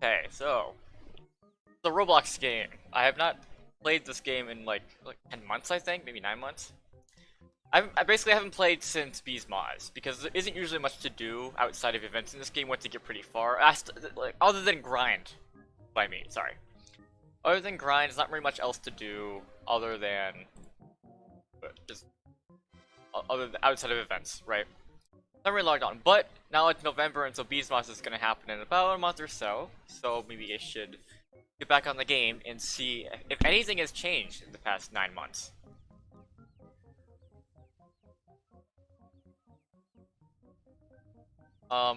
Okay, so the Roblox game. I have not played this game in like 10 months, I think, maybe 9 months. I basically haven't played since Bees Moz because there isn't usually much to do outside of events in this game once you get pretty far. Like, other than grind, by me, sorry. Other than grind, there's not really much else to do other than just outside of events, right? Not really logged on, but now it's November, and so Bees Moz is gonna happen in about a month or so. So maybe I should get back on the game and see if anything has changed in the past 9 months.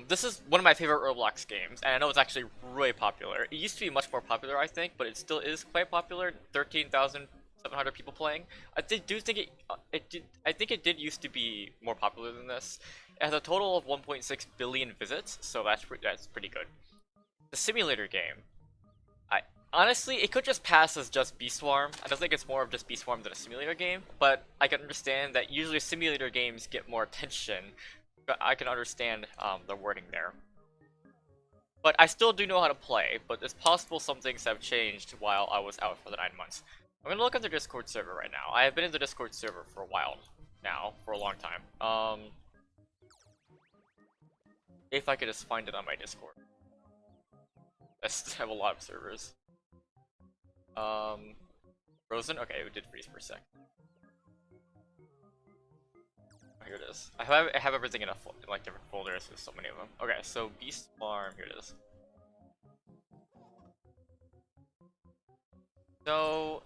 This is one of my favorite Roblox games, and I know it's actually really popular. It used to be much more popular, I think, but it still is quite popular. 13,700 people playing. Do think it did. I think it did used to be more popular than this. It has a total of 1.6 billion visits, so that's pretty good. The simulator game. I honestly, it could just pass as just Bee Swarm. I don't think it's more of just Bee Swarm than a simulator game, but I can understand that usually simulator games get more attention. But I can understand the wording there. But I still do know how to play, but it's possible some things have changed while I was out for the 9 months. I'm gonna look at the Discord server right now. I have been in the Discord server for a while now, for a long time. If I could just find it on my Discord. I still have a lot of servers. Frozen? Okay, it did freeze for a sec. Here it is. I have everything in like different folders with so many of them. Okay, so Beast Farm, here it is. So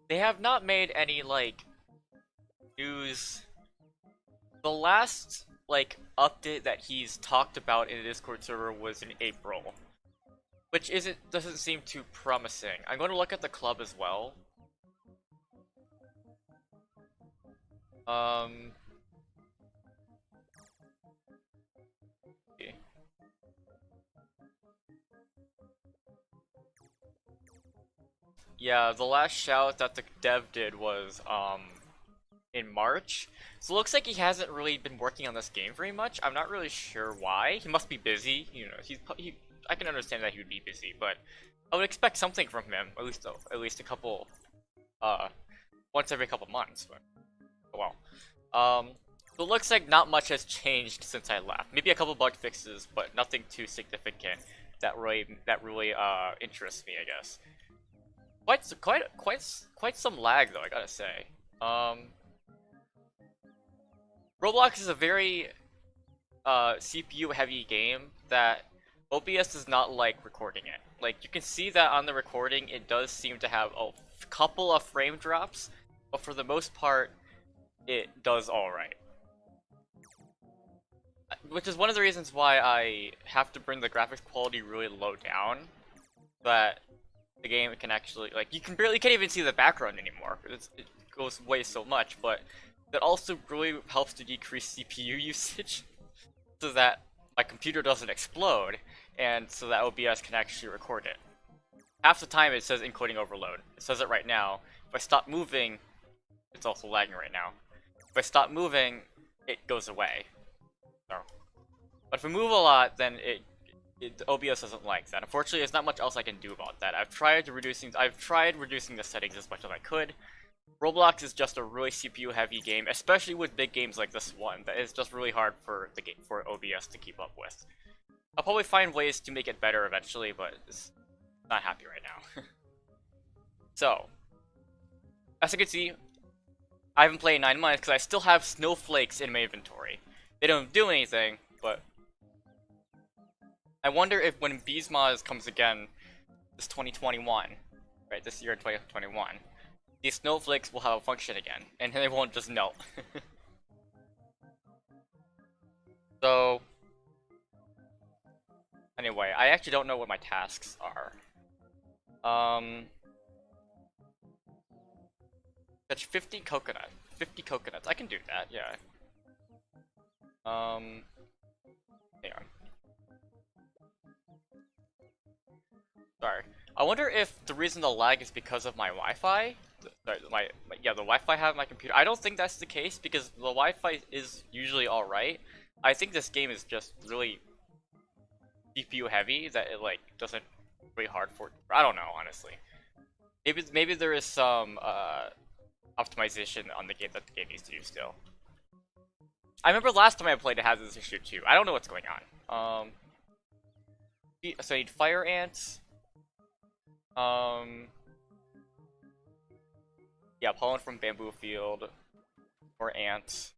they have not made any like news. The last like update that he's talked about in the Discord server was in April, which doesn't seem too promising. I'm going to look at the club as well. Yeah, the last shout that the dev did was in March. So it looks like he hasn't really been working on this game very much. I'm not really sure why. He must be busy. You know, I can understand that he would be busy, but I would expect something from him at least a couple once every couple months. But oh well. So it looks like not much has changed since I left. Maybe a couple bug fixes, but nothing too significant that really interests me, I guess. Quite some lag though, I gotta say. Roblox is a very CPU heavy game that OBS does not like recording it. Like you can see that on the recording, it does seem to have a couple of frame drops, but for the most part, it does all right. Which is one of the reasons why I have to bring the graphics quality really low down. That the game can actually, like, you can't even see the background anymore. It goes away so much, but that also really helps to decrease CPU usage so that my computer doesn't explode and so that OBS can actually record it. Half the time it says encoding overload. It says it right now. If I stop moving, it's also lagging right now. If I stop moving, it goes away. So, but if we move a lot, then the OBS doesn't like that. Unfortunately, there's not much else I can do about that. I've tried reducing the settings as much as I could. Roblox is just a really CPU heavy game, especially with big games like this one. That is just really hard for OBS to keep up with. I'll probably find ways to make it better eventually, but it's not happy right now. So, as you can see, I haven't played in 9 months because I still have snowflakes in my inventory. They don't do anything, but I wonder if when Bees Moz comes again, this 2021, right, this year 2021, these snowflakes will have a function again, and they won't just melt. So, anyway, I actually don't know what my tasks are. Catch 50 coconuts. I can do that, yeah. Hang on. Sorry. I wonder if the reason the lag is because of my Wi-Fi. The Wi-Fi I have on my computer. I don't think that's the case because the Wi-Fi is usually all right. I think this game is just really CPU heavy that it like doesn't really hard for. I don't know, honestly. Maybe there is some optimization on the game that the game needs to do still. I remember last time I played it has this issue too. I don't know what's going on. So I need fire ants. Yeah, pollen from bamboo field. Or ants.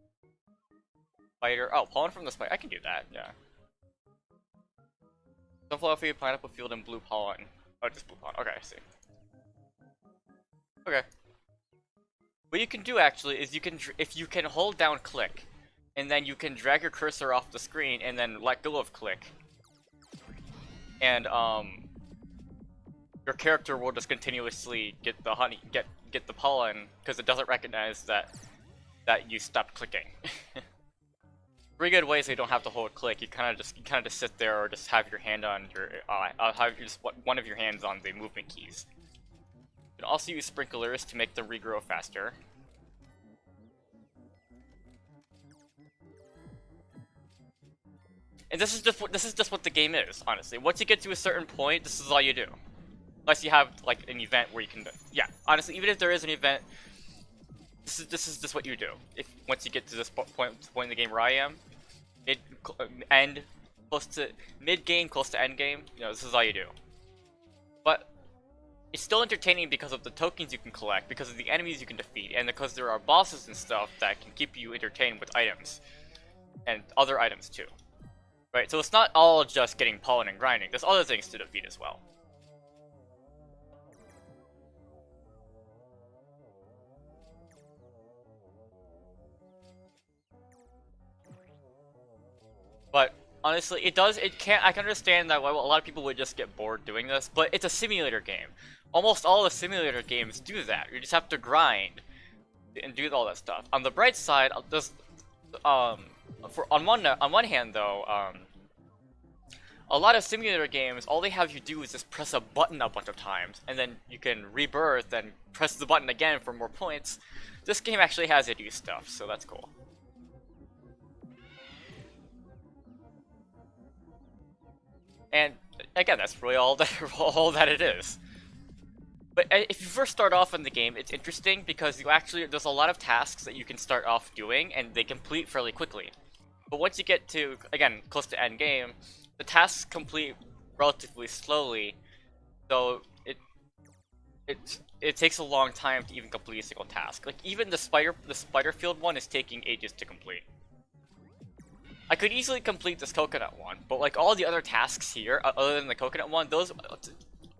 Spider. Oh, pollen from the spider. I can do that, yeah. Sunflower field, pineapple field, and blue pollen. Oh, just blue pollen. Okay, I see. Okay. What you can do actually is if you can hold down click, and then you can drag your cursor off the screen and then let go of click. And your character will just continuously get the honey, get the pollen because it doesn't recognize that you stopped clicking. Pretty good way so you don't have to hold click. You kind of just sit there or just have your hand on your have just one of your hands on the movement keys. You can also use sprinklers to make them regrow faster. And this is just what the game is, honestly. Once you get to a certain point, this is all you do. Unless you have like an event where you can, yeah. Honestly, even if there is an event, this is just what you do. If once you get to this point in the game where I am, close to mid game, close to end game, you know, this is all you do. But it's still entertaining because of the tokens you can collect, because of the enemies you can defeat, and because there are bosses and stuff that can keep you entertained with items and other items too. Right, so it's not all just getting pollen and grinding. There's other things to defeat as well. But honestly, I can understand that a lot of people would just get bored doing this, but it's a simulator game. Almost all the simulator games do that. You just have to grind and do all that stuff. On the bright side, on one hand though, a lot of simulator games, all they have you do is just press a button a bunch of times, and then you can rebirth and press the button again for more points. This game actually has it do stuff, so that's cool. And again, that's really all that it is. But if you first start off in the game, it's interesting because there's a lot of tasks that you can start off doing, and they complete fairly quickly. But once you get to, again, close to end game, the tasks complete relatively slowly, so it takes a long time to even complete a single task. Like even the spider field one is taking ages to complete. I could easily complete this coconut one, but like all the other tasks here, other than the coconut one, those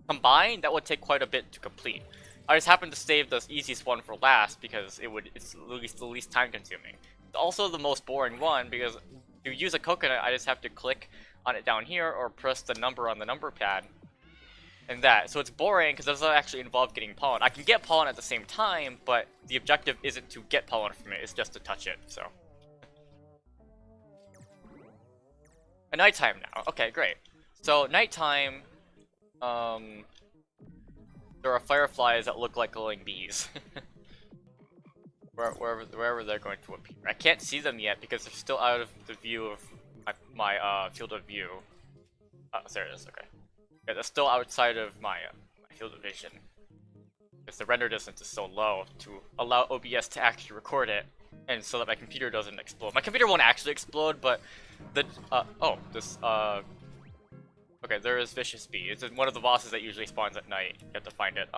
combined, that would take quite a bit to complete. I just happened to save the easiest one for last because it's the least time consuming. It's also the most boring one because to use a coconut, I just have to click on it down here or press the number on the number pad. And that. So it's boring because it doesn't actually involve getting pollen. I can get pollen at the same time, but the objective isn't to get pollen from it, it's just to touch it, so. A nighttime now. Okay, great. So nighttime, there are fireflies that look like glowing bees. wherever they're going to appear. I can't see them yet because they're still out of the view of my field of view. Oh, there it is. Okay. Yeah, they're still outside of my field of vision because the render distance is so low to allow OBS to actually record it, and so that my computer doesn't explode. My computer won't actually explode, but okay, there is Vicious Bee. It's one of the bosses that usually spawns at night. You have to find it.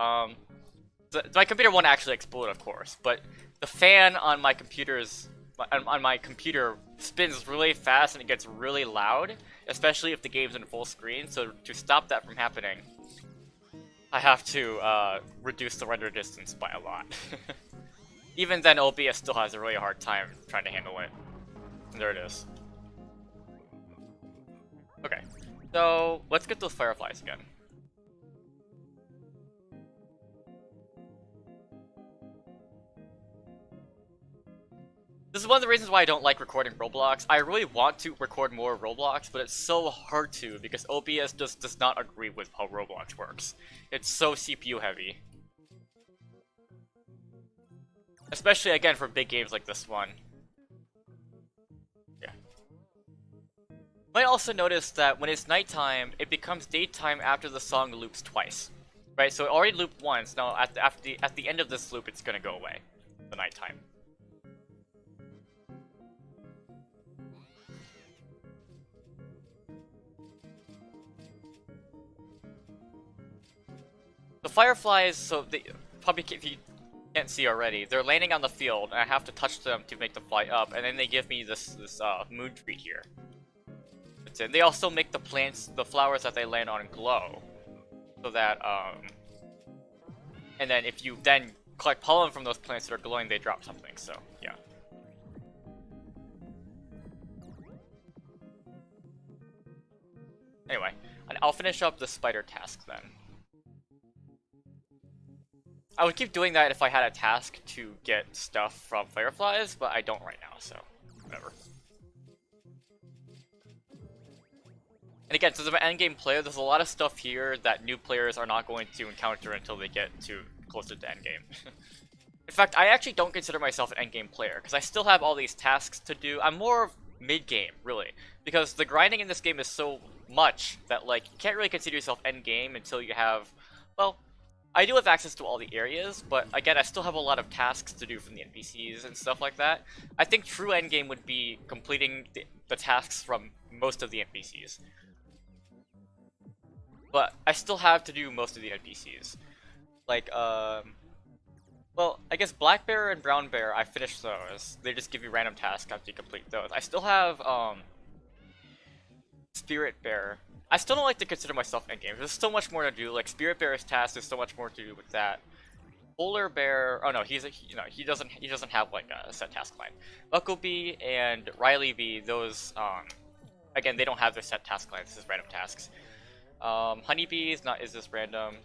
My computer won't actually explode, of course, but the fan on my computer spins really fast and it gets really loud, especially if the game's in full screen. So to stop that from happening, I have to reduce the render distance by a lot. Even then, OBS still has a really hard time trying to handle it. And there it is. Okay, so let's get those fireflies again. This is one of the reasons why I don't like recording Roblox. I really want to record more Roblox, but it's so hard to because OBS just does not agree with how Roblox works. It's so CPU heavy. Especially, again, for big games like this one. Yeah. Might also notice that when it's nighttime, it becomes daytime after the song loops twice. Right, so it already looped once, now at the end of this loop it's gonna go away. The nighttime. The Fireflies, so they probably, if you can't see already, they're landing on the field, and I have to touch them to make them fly up, and then they give me this moon treat here. That's it. They also make the plants, the flowers that they land on glow, so that and then if you then collect pollen from those plants that are glowing, they drop something. So yeah. Anyway, and I'll finish up the spider task then. I would keep doing that if I had a task to get stuff from Fireflies, but I don't right now, so whatever. And again, since I'm an endgame player, there's a lot of stuff here that new players are not going to encounter until they get to closer to endgame. In fact, I actually don't consider myself an endgame player, because I still have all these tasks to do. I'm more mid-game, really, because the grinding in this game is so much that, like, you can't really consider yourself endgame until you have, well, I do have access to all the areas, but again, I still have a lot of tasks to do from the NPCs and stuff like that. I think true endgame would be completing the tasks from most of the NPCs. But I still have to do most of the NPCs. Like, well, I guess Black Bear and Brown Bear, I finished those. They just give you random tasks after you complete those. I still have, Spirit Bear. I still don't like to consider myself endgame. There's so much more to do. Like Spirit Bear's task, there's so much more to do with that. Polar Bear. Oh no, he doesn't have like a set task line. Bucklebee and Riley Bee. Those again, they don't have their set task lines. This is random tasks. Honeybee is this random.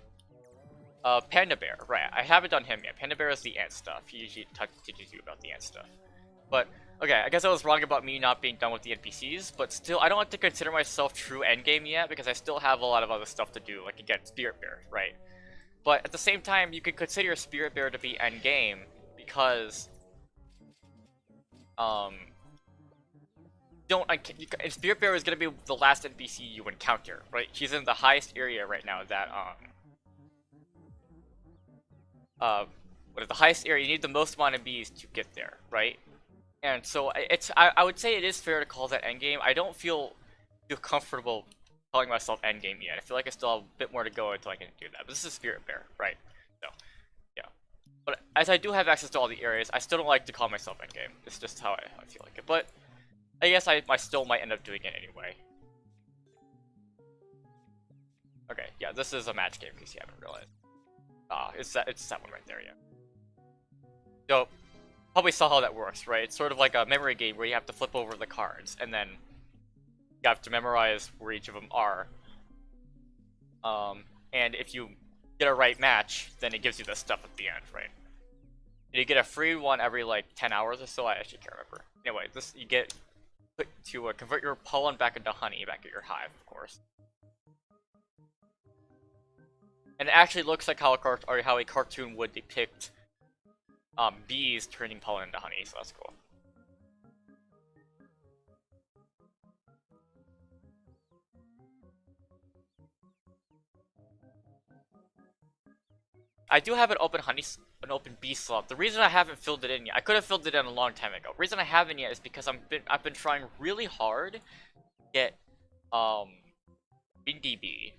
Panda Bear. Right. I haven't done him yet. Panda Bear is the ant stuff. He usually teaches you about the ant stuff. But okay, I guess I was wrong about me not being done with the NPCs, but still, I don't like to consider myself true endgame yet, because I still have a lot of other stuff to do, like, again, Spirit Bear, right? But at the same time, you could consider Spirit Bear to be endgame, because, Spirit Bear is gonna be the last NPC you encounter, right? He's in the highest area right now that, what is the highest area? You need the most amount of bees to get there, right? And so I would say it is fair to call that endgame. I don't feel comfortable calling myself endgame yet. I feel like I still have a bit more to go until I can do that. But this is Spirit Bear, right? So, yeah. But as I do have access to all the areas, I still don't like to call myself endgame. It's just how I feel like it. But I guess I still might end up doing it anyway. Okay, yeah, this is a match game in case you haven't realized. It's that one right there, yeah. So, probably saw how that works, right? It's sort of like a memory game where you have to flip over the cards, and then you have to memorize where each of them are. And if you get a right match, then it gives you the stuff at the end, right? And you get a free one every like 10 hours or so. I actually can't remember. Anyway, this you get to convert your pollen back into honey back at your hive, of course. And it actually looks like how a cartoon would depict bees turning pollen into honey, so that's cool. I do have an open bee slot. The reason I haven't filled it in yet, I could have filled it in a long time ago. The reason I haven't yet is because I've been trying really hard to get Windy Bee,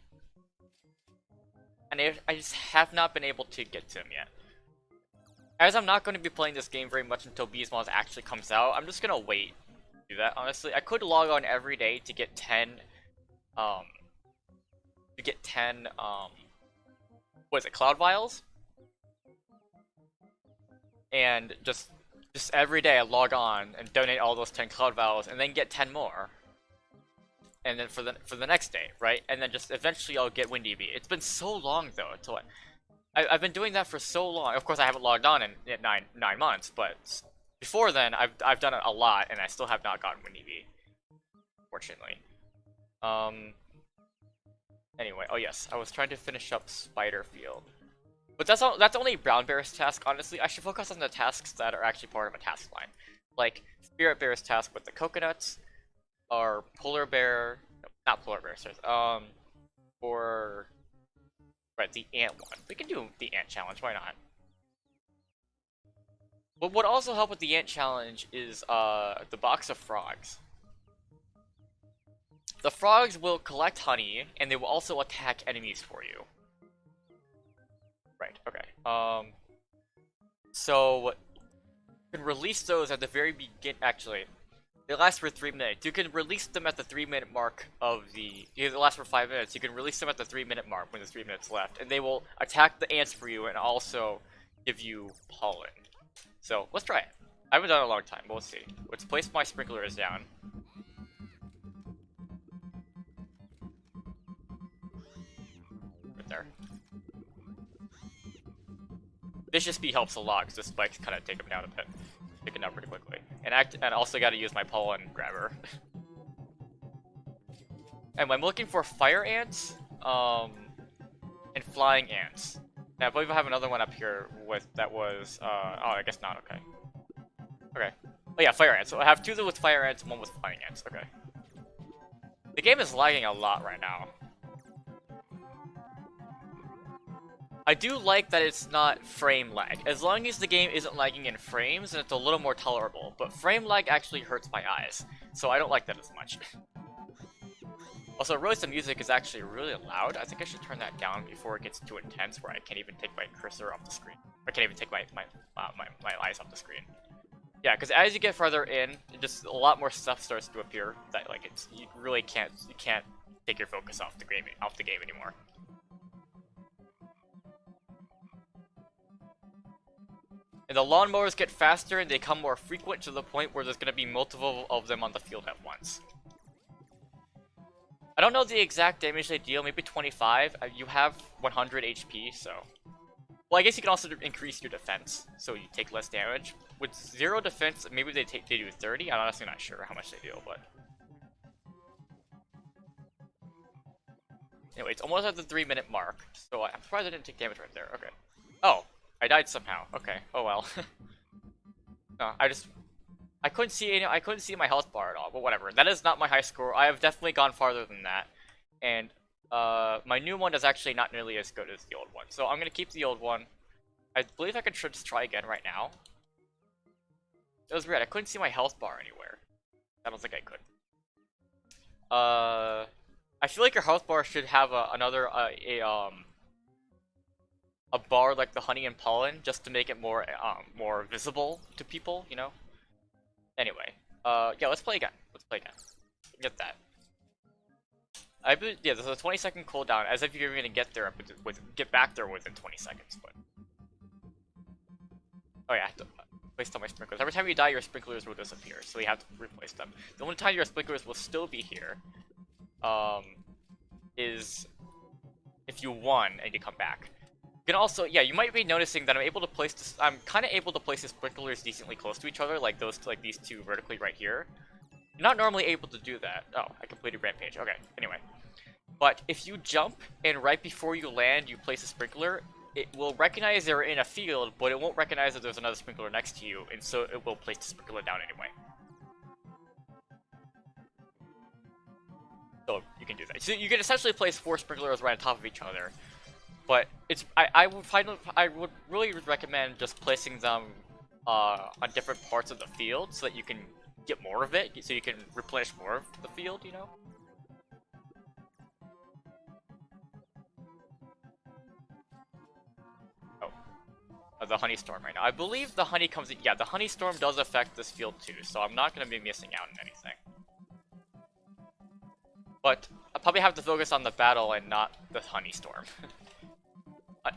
and I just have not been able to get to him yet. As I'm not going to be playing this game very much until Bees Mods actually comes out, I'm just gonna wait to do that, honestly. I could log on every day to get 10, what is it, Cloud Vials? And just every day I log on and donate all those 10 Cloud Vials and then get 10 more. And then for the next day, right? And then just eventually I'll get Windy Bee. It's been so long though until I've been doing that for so long. Of course, I haven't logged on in 9 months, but before then, I've done it a lot, and I still have not gotten Windy Bee, fortunately. Anyway, oh yes, I was trying to finish up Spider Field, but that's only Brown Bear's task. Honestly, I should focus on the tasks that are actually part of a task line, like Spirit Bear's task with the coconuts, are polar bear, no, not polar bear, sorry. Or right, the ant one. We can do the ant challenge. Why not? What would also help with the ant challenge is the box of frogs. The frogs will collect honey, and they will also attack enemies for you. Right. Okay. So you can release those at the very begin. Actually, they last for 3 minutes. You can release them at the 3-minute mark of the. They last for 5 minutes. You can release them at the 3-minute mark when there's 3 minutes left, and they will attack the ants for you and also give you pollen. So let's try it. I haven't done it in a long time, but we'll see. Let's place my sprinklers down. Right there. Vicious Bee helps a lot because the spikes kind of take them down a bit. Take it down pretty quickly. And also got to use my pollen grabber. And I'm looking for fire ants, and flying ants. And I believe I have another one up here with that was oh, I guess not. Okay. Okay. Oh yeah, fire ants. So I have 2 with fire ants and 1 with flying ants. Okay. The game is lagging a lot right now. I do like that it's not frame lag. As long as the game isn't lagging in frames, then it's a little more tolerable. But frame lag actually hurts my eyes, so I don't like that as much. Also, really, the music is actually really loud. I think I should turn that down before it gets too intense, where I can't even take my cursor off the screen. I can't even take my eyes off the screen. Yeah, because as you get farther in, just a lot more stuff starts to appear that like you really can't take your focus off the game anymore. And the lawnmowers get faster and they become more frequent to the point where there's going to be multiple of them on the field at once. I don't know the exact damage they deal, maybe 25. You have 100 HP, so... Well, I guess you can also increase your defense, so you take less damage. With 0 defense, maybe they do 30? I'm honestly not sure how much they deal, but... Anyway, it's almost at the 3-minute mark, so I'm surprised I didn't take damage right there. Okay. Oh, I died somehow. Okay. Oh well. No, I couldn't see my health bar at all, but whatever. That is not my high score. I have definitely gone farther than that. And my new one is actually not nearly as good as the old one. So I'm gonna keep the old one. I believe I could just try again right now. It was weird. I couldn't see my health bar anywhere. I don't think I could. I feel like your health bar should have a bar like the honey and pollen, just to make it more visible to people, you know. Anyway, yeah, let's play again. Let's play again. Get that. I believe, yeah, there's a 20-second cooldown, as if you're gonna get back there within 20 seconds. But oh yeah, I have to place all my sprinklers. Every time you die, your sprinklers will disappear, so you have to replace them. The only time your sprinklers will still be here, is if you won and you come back. You can also, yeah, you might be noticing that I'm kind of able to place the sprinklers decently close to each other, like these 2 vertically right here. You're not normally able to do that. Oh, I completed Rampage. Okay, anyway. But if you jump and right before you land, you place a sprinkler, it will recognize you're in a field, but it won't recognize that there's another sprinkler next to you, and so it will place the sprinkler down anyway. So you can do that. So you can essentially place 4 sprinklers right on top of each other. But it's I would really recommend just placing them on different parts of the field so that you can get more of it, so you can replenish more of the field, you know? Oh. The honey storm right now. I believe the honey comes in, yeah, the honey storm does affect this field too, so I'm not going to be missing out on anything. But I'll probably have to focus on the battle and not the honey storm.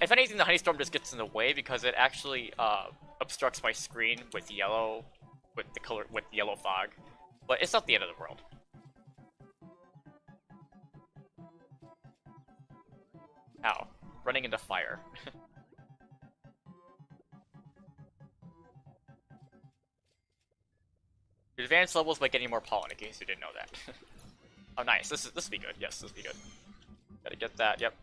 If anything, the honey storm just gets in the way because it actually obstructs my screen with yellow fog. But it's not the end of the world. Ow. Running into fire. You advance levels by getting more pollen, in case you didn't know that. Oh, nice. This will be good. Yes, this will be good. Gotta get that. Yep.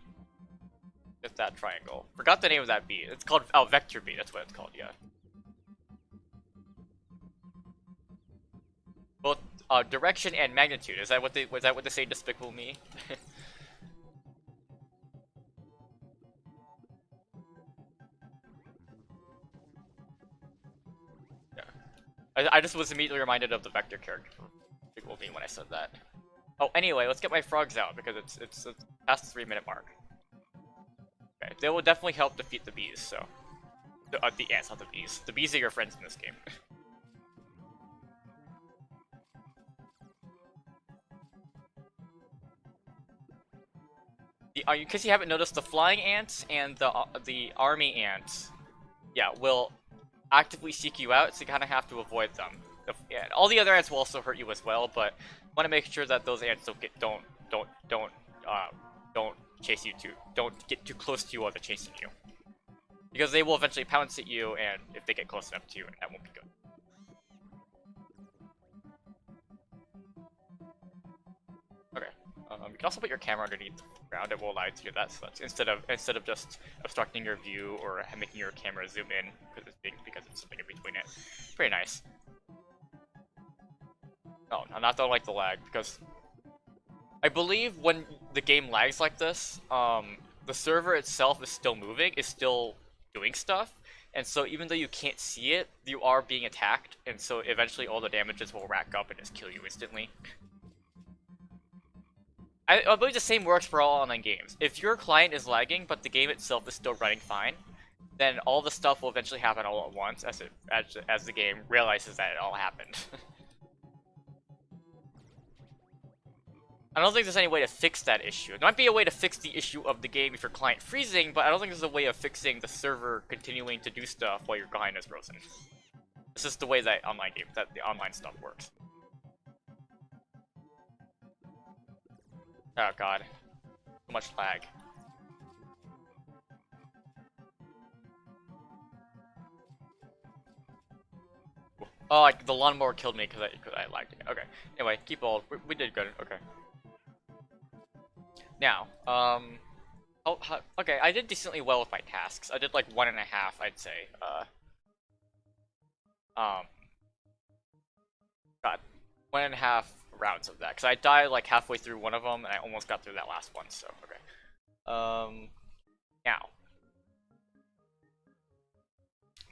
Get that triangle. Forgot the name of that bee. It's called vector bee. That's what it's called. Yeah. Both direction and magnitude. Is that what they say Despicable Me? Yeah. I just was immediately reminded of the vector character from Despicable Me when I said that. Oh, anyway, let's get my frogs out because it's past the 3-minute mark. Okay, they will definitely help defeat the bees. So, the ants, not the bees. The bees are your friends in this game. In case you haven't noticed, the flying ants and the army ants, yeah, will actively seek you out, so you kind of have to avoid them. Yeah, all the other ants will also hurt you as well, but you want to make sure that those ants don't chase you don't get too close to you while they're chasing you, because they will eventually pounce at you, and if they get close enough to you, that won't be good. Okay. You can also put your camera underneath the ground. It will allow you to do that. So that's instead of just obstructing your view or making your camera zoom in because it's something in between it. It's pretty nice. Oh, no, not like the lag, because I believe when the game lags like this, the server itself is still moving, is still doing stuff, and so even though you can't see it, you are being attacked, and so eventually all the damages will rack up and just kill you instantly. I believe the same works for all online games. If your client is lagging, but the game itself is still running fine, then all the stuff will eventually happen all at once as the game realizes that it all happened. I don't think there's any way to fix that issue. There might be a way to fix the issue of the game if your client freezing, but I don't think there's a way of fixing the server continuing to do stuff while your client is frozen. This is the way that the online stuff works. Oh god. So much lag. Oh, like, the lawnmower killed me because I lagged it. Okay. Anyway, keep old. We did good. Okay. Now, okay, I did decently well with my tasks. I did like 1.5, I'd say. God, 1.5 rounds of that, because I died like halfway through one of them, and I almost got through that last one. So okay. Now,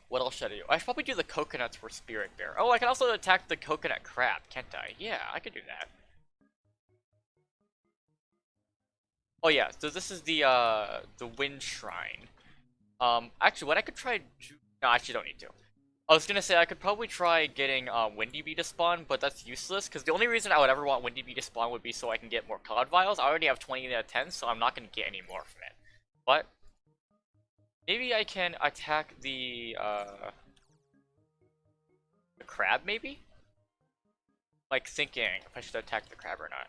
what else should I do? I should probably do the coconuts for Spirit Bear. Oh, I can also attack the coconut crab, can't I? Yeah, I could do that. Oh yeah, so this is the wind shrine. Actually, what I could try. No, I actually don't need to. I was gonna say I could probably try getting Windy Bee to spawn, but that's useless because the only reason I would ever want Windy Bee to spawn would be so I can get more Cloud Vials. I already have 20 out of 10, so I'm not gonna get any more from it. But maybe I can attack the crab, maybe? Like, thinking if I should attack the crab or not.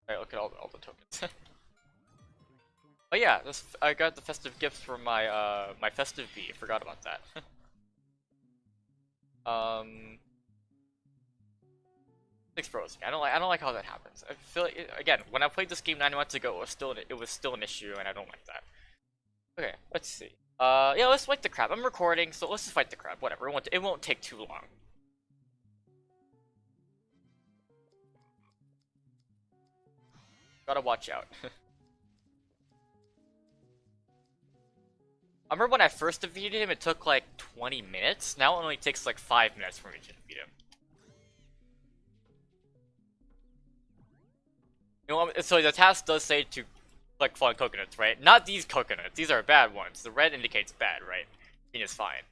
Alright, look at all the tokens. Oh yeah, I got the festive gifts from my my festive bee. Forgot about that. It's frozen. I don't like how that happens. I feel like again, when I played this game 9 months ago, it was still an issue, and I don't like that. Okay, let's see. Yeah, let's fight the crab. I'm recording, so let's just fight the crab. Whatever. It won't take too long. Gotta watch out. I remember when I first defeated him, it took like 20 minutes. Now it only takes like 5 minutes for me to defeat him. You know, so the task does say to like fallen coconuts, right? Not these coconuts. These are bad ones. The red indicates bad, right? Green is fine.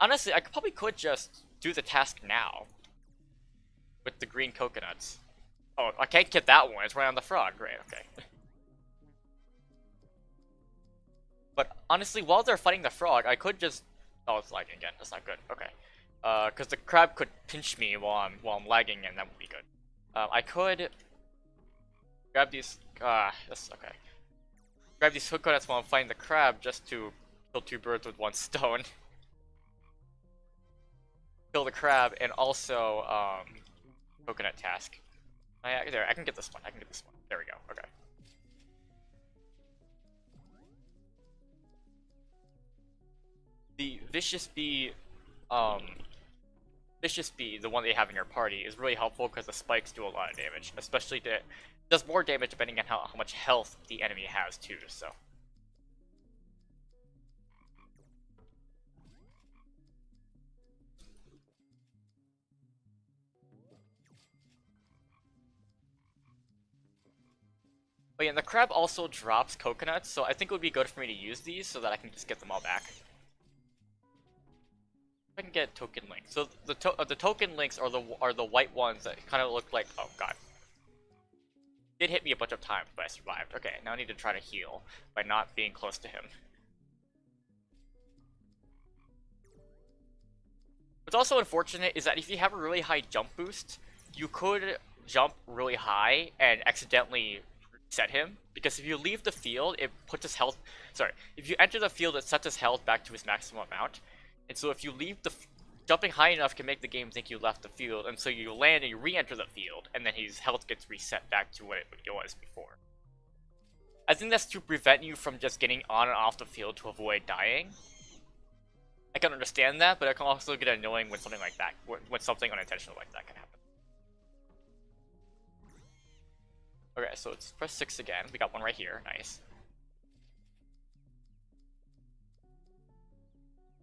Honestly, I probably could just do the task now with the green coconuts. Oh, I can't get that one. It's right on the frog. Right, okay. But honestly, while they're fighting the frog, I could just... Oh, it's lagging again. That's not good. Okay. Because the crab could pinch me while I'm lagging, and that would be good. I could grab these. That's okay. Grab these coconuts while I'm fighting the crab, just to kill 2 birds with 1 stone. Kill the crab and also coconut task. There, I can get this one. I can get this one. There we go. Okay. The vicious bee Vicious Bee, the one that you have in your party, is really helpful because the spikes do a lot of damage, especially does more damage depending on how much health the enemy has too. So. But yeah, the crab also drops coconuts, so I think it would be good for me to use these so that I can just get them all back. I can get token links. So the token links are the white ones that kind of look like, oh god. It did hit me a bunch of times, but I survived. Okay, now I need to try to heal by not being close to him. What's also unfortunate is that if you have a really high jump boost, you could jump really high and accidentally reset him, because if you leave the field, it puts his health. Sorry, if you enter the field, it sets his health back to his maximum amount. And so if you leave jumping high enough can make the game think you left the field, and so you land and you re-enter the field, and then his health gets reset back to what it was before. I think that's to prevent you from just getting on and off the field to avoid dying. I can understand that, but it can also get annoying when something like that, when something unintentional like that can happen. Okay, so let's press 6 again. We got one right here. Nice.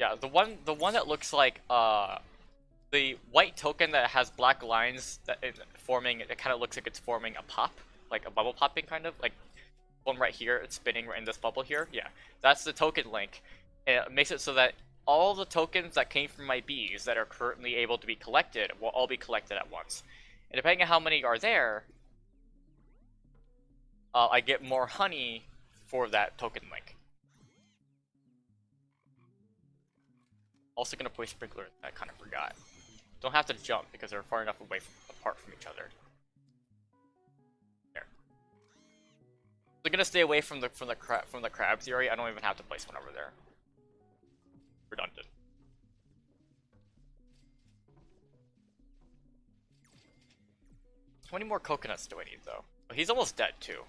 Yeah, the one that looks like the white token that has black lines that forming. It kind of looks like it's forming a pop, like a bubble popping kind of, like one right here. It's spinning right in this bubble here. Yeah, that's the token link, and it makes it so that all the tokens that came from my bees that are currently able to be collected will all be collected at once. And depending on how many are there, I get more honey for that token link. Also gonna play sprinklers, I kind of forgot. Don't have to jump because they're far enough apart from each other. There. They're gonna stay away from the crabs area. I don't even have to place one over there. Redundant. How many more coconuts do I need though? Oh, he's almost dead too.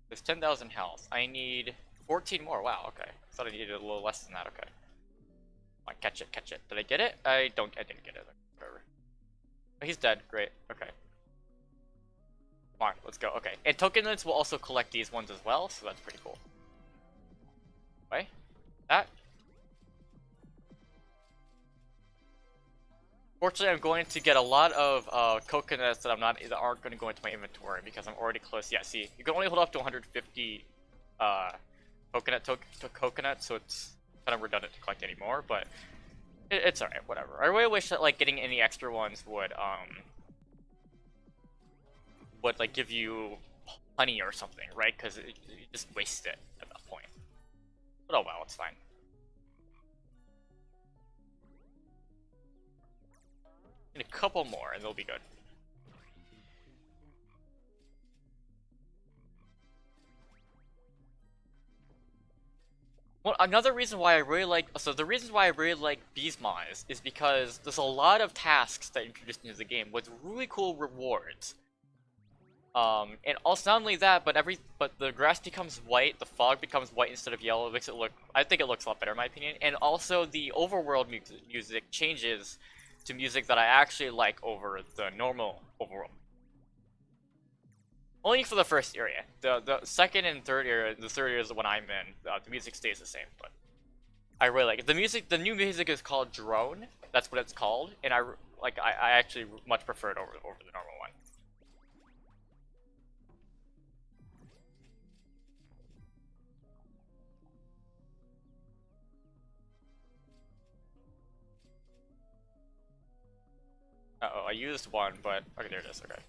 There's 10,000 health. I need 14 more. Wow. Okay. Thought I needed a little less than that. Okay. Come on, catch it, catch it. Did I get it? I didn't get it. Whatever. Oh, he's dead. Great. Okay. Come on, let's go. Okay. And tokenlets will also collect these ones as well, so that's pretty cool. Wait. That. Fortunately, I'm going to get a lot of coconuts that aren't going to go into my inventory because I'm already close. Yeah, see, you can only hold up to 150 coconuts, so it's kind of redundant to collect anymore. But it's alright, whatever. I really wish that like getting any extra ones would like give you honey or something, right? Because you just waste it at that point. But oh well, it's fine. A couple more and they'll be good. Well, another reason why I really like the reasons why I really like Bees mods is because there's a lot of tasks that introduced into the game with really cool rewards. And also not only that, but the grass becomes white, the fog becomes white instead of yellow. It makes it look, I think it looks a lot better in my opinion. And also the overworld music changes to music that I actually like over the normal overworld. Only for the first area. The second and third area, the third area is the one I'm in. The music stays the same, but I really like it. The music, the new music is called Drone. That's what it's called, and I actually much prefer it over the normal one. Uh-oh, I used one, but okay, there it is. Okay.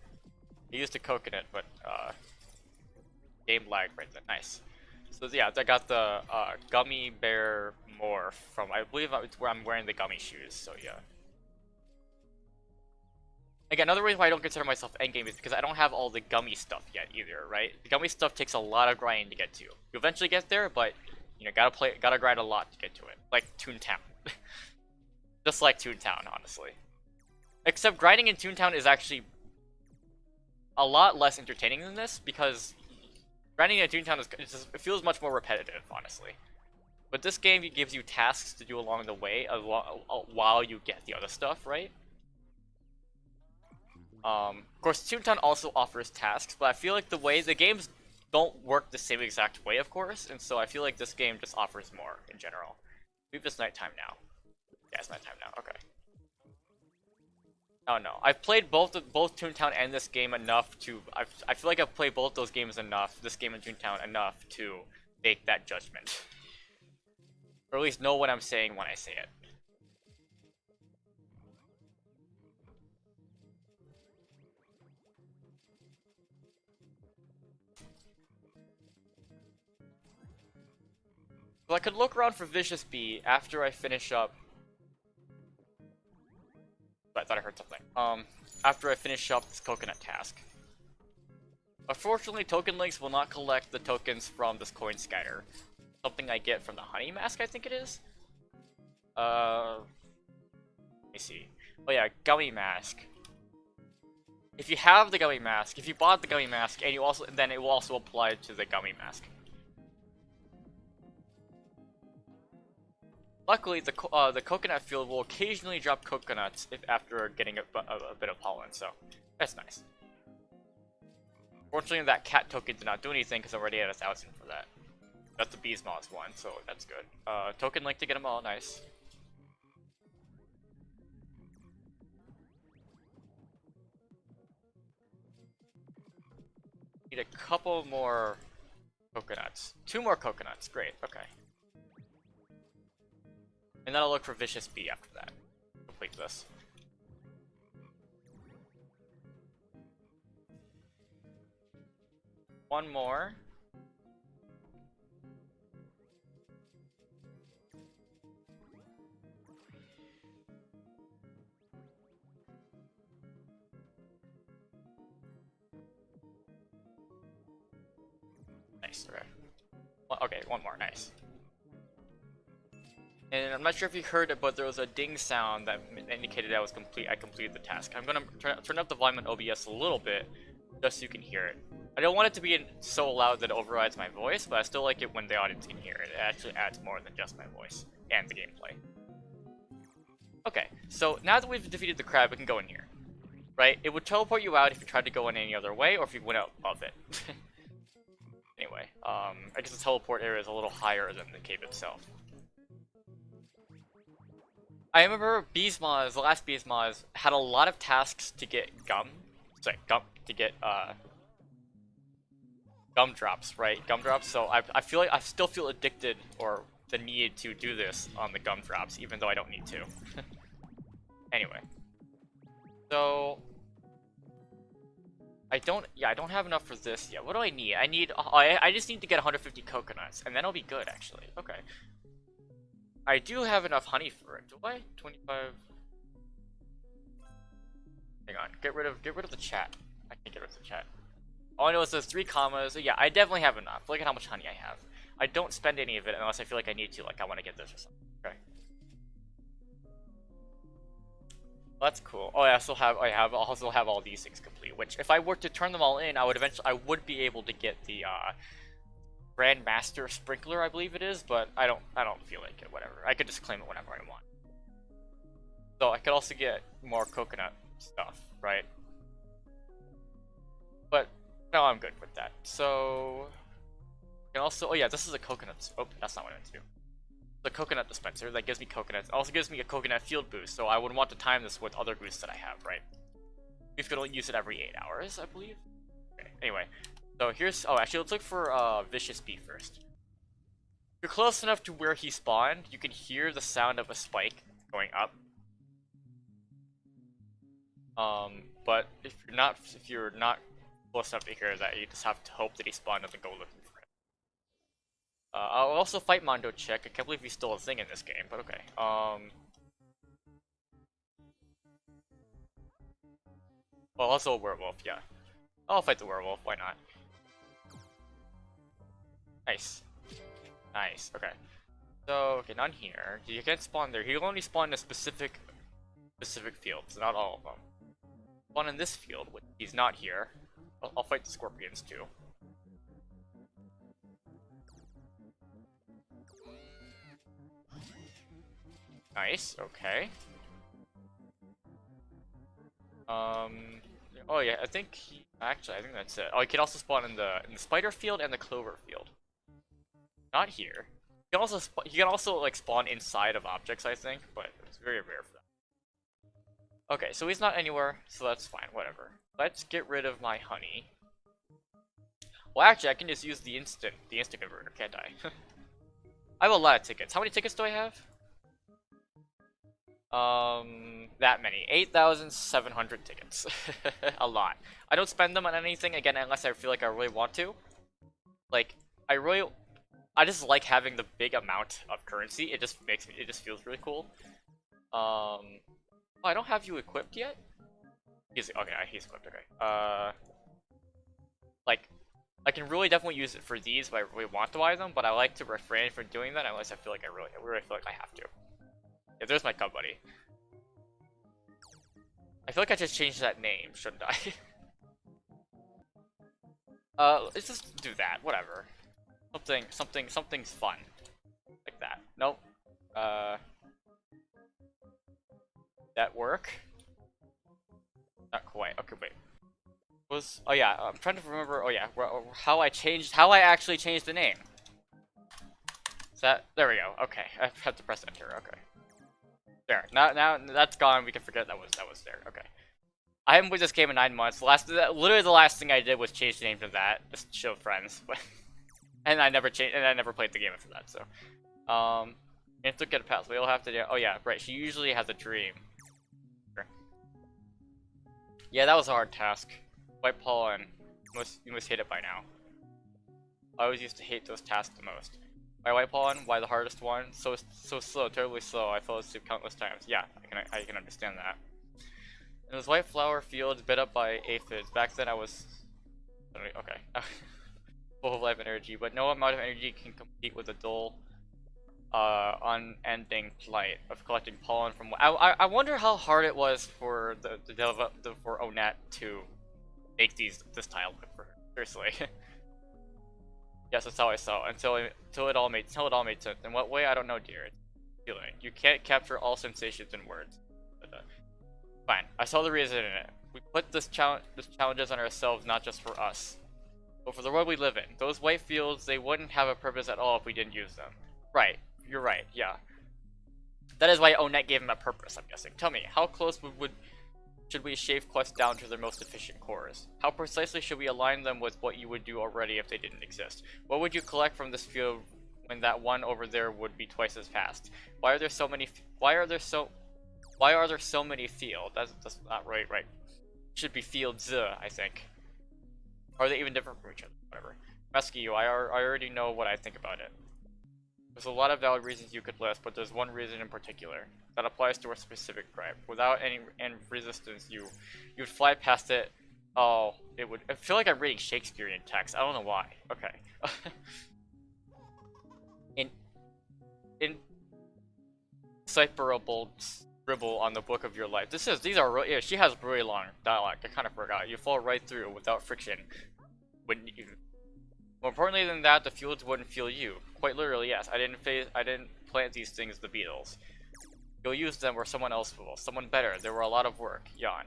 I used a coconut, but game lag right there. Nice. So yeah, I got the gummy bear morph from, I believe it's where I'm wearing the gummy shoes. So yeah. Again, another reason why I don't consider myself endgame is because I don't have all the gummy stuff yet either, right? The gummy stuff takes a lot of grinding to get to. You eventually get there, but you know, gotta grind a lot to get to it. Like Toontown. Just like Toontown, honestly. Except grinding in Toontown is actually a lot less entertaining than this, because grinding in Toontown it feels much more repetitive, honestly. But this game gives you tasks to do along the way while you get the other stuff, right? Of course, Toontown also offers tasks, but I feel like the games don't work the same exact way, of course, and so I feel like this game just offers more in general. I believe it's nighttime now. Yeah, it's nighttime now. Okay. Oh no, I've played both Toontown and this game enough to. I feel like I've played both those games enough, this game and Toontown enough to make that judgment, or at least know what I'm saying when I say it. So I could look around for Vicious Bee after I finish up. I thought I heard something. After I finish up this coconut task. Unfortunately, Token Links will not collect the tokens from this coin scatter. Something I get from the honey mask, I think it is. Let me see. Oh yeah, gummy mask. If you have the gummy mask, if you bought the gummy mask, and then it will also apply to the gummy mask. Luckily, the coconut field will occasionally drop coconuts after getting a bit of pollen, so that's nice. Fortunately, that cat token did not do anything because I already had 1,000 for that. That's the Bees Moss one, so that's good. Token link to get them all, nice. Need a couple more coconuts. 2 more coconuts, great, okay. And then I'll look for Vicious Bee after that. Complete this. One more. Nice, okay. Well, okay, one more, nice. And I'm not sure if you heard it, but there was a ding sound that indicated I completed the task. I'm gonna turn up the volume on OBS a little bit, just so you can hear it. I don't want it to be so loud that it overrides my voice, but I still like it when the audience can hear it. It actually adds more than just my voice and the gameplay. Okay, so now that we've defeated the crab, we can go in here. Right? It would teleport you out if you tried to go in any other way, or if you went out of it. Anyway, I guess the teleport area is a little higher than the cave itself. I remember the last Bees Moss, had a lot of tasks to get gumdrops, right? Gumdrops, so I still feel addicted, or the need to do this on the gumdrops, even though I don't need to. Anyway. So... I don't have enough for this yet. What do I need? I just need to get 150 coconuts, and then I'll be good, actually. Okay. I do have enough honey for it. Do I? 25. Hang on. Get rid of the chat. I can't get rid of the chat. All I know is there's 3 commas. So yeah, I definitely have enough. Look at how much honey I have. I don't spend any of it unless I feel like I need to, like I want to get this or something. Okay. Well, that's cool. Oh, I also have all these things complete. Which, if I were to turn them all in, I would be able to get the Grandmaster Sprinkler, I believe it is, but I don't feel like it. Whatever. I could just claim it whenever I want. So I could also get more coconut stuff, right? But no, I'm good with that. So I can also, oh yeah, this is a coconut. Oh, that's not what I meant to do. The coconut dispenser that gives me coconuts. It also gives me a coconut field boost, so I would want to time this with other boosts that I have, right? You can only use it every 8 hours, I believe. Okay, anyway. So here's, oh actually let's look for Vicious Bee first. If you're close enough to where he spawned, you can hear the sound of a spike going up. But if you're not close enough to hear that, you just have to hope that he spawned and then go looking for him. I'll also fight Mondo Chick. I can't believe he's still a thing in this game, but okay. Well, also a werewolf, yeah. I'll fight the werewolf, why not? Nice. Nice, okay. So, okay, none here. You can't spawn there. He'll only spawn in a specific fields, not all of them. Spawn in this field, which he's not here. I'll fight the scorpions too. Nice, okay. Oh yeah, actually, I think that's it. Oh, you can also spawn in the spider field and the clover field. Not here. You can also like spawn inside of objects, I think, but it's very rare for that. Okay, so he's not anywhere, so that's fine, whatever. Let's get rid of my honey. Well, actually, I can just use the instant converter, can't I? I have a lot of tickets. How many tickets do I have? That many. 8,700 tickets. A lot. I don't spend them on anything, again, unless I feel like I really want to. Like, I just like having the big amount of currency. It just feels really cool. Oh, I don't have you equipped yet? He's equipped, okay. Like, I can really definitely use it for these if I really want to buy them, but I like to refrain from doing that unless I feel like I really feel like I have to. Yeah, there's my cub buddy. I feel like I just changed that name, shouldn't I? Let's just do that, whatever. Something's fun. Like that. Nope. That work? Not quite. Okay, wait. Oh yeah, I'm trying to remember, oh yeah, how I actually changed the name. There we go, okay. I have to press enter, okay. There, now that's gone, we can forget that was there, okay. I haven't played this game in 9 months. Literally the last thing I did was change the name to that, just to show friends. and I never played the game after that, so. You have to get a pass, we'll have to do, oh yeah, right, she usually has a dream. Sure. Yeah, that was a hard task. White Pollen, you must hate it by now. I always used to hate those tasks the most. Why White Pollen? Why the hardest one? So slow, terribly slow. I fell asleep countless times. Yeah, I can understand that. And those white flower fields bit up by aphids. Back then I was okay, full of life and energy, but no amount of energy can compete with the dull, unending plight of collecting pollen from. I wonder how hard it was for for Onet to make this tile look for her. Seriously. Yes, that's how I saw it. Until it all made sense. In what way? I don't know, dear. It's feeling. You can't capture all sensations in words. Fine. I saw the reason in it. We put this challenges on ourselves, not just for us, but for the world we live in. Those white fields, they wouldn't have a purpose at all if we didn't use them. Right. You're right. Yeah. That is why Onet gave them a purpose, I'm guessing. Tell me, how close should we shave quests down to their most efficient cores? How precisely should we align them with what you would do already if they didn't exist? What would you collect from this field when that one over there would be twice as fast? Why are there so many fields? That's not right. Should be fields, I think. Are they even different from each other? Whatever. Rescue you, I already know what I think about it. There's a lot of valid reasons you could list, but there's one reason in particular that applies to a specific gripe. Without any resistance, you'd fly past it. Oh, it would. I feel like I'm reading Shakespearean text. I don't know why. Okay. Inseparable scribble on the book of your life. Yeah, she has really long dialogue. I kind of forgot. You fall right through without friction. More importantly than that, the fields wouldn't feel you. Quite literally, yes. I didn't plant these things, the beetles. You'll use them or someone else will. Someone better. There were a lot of work. Yawn.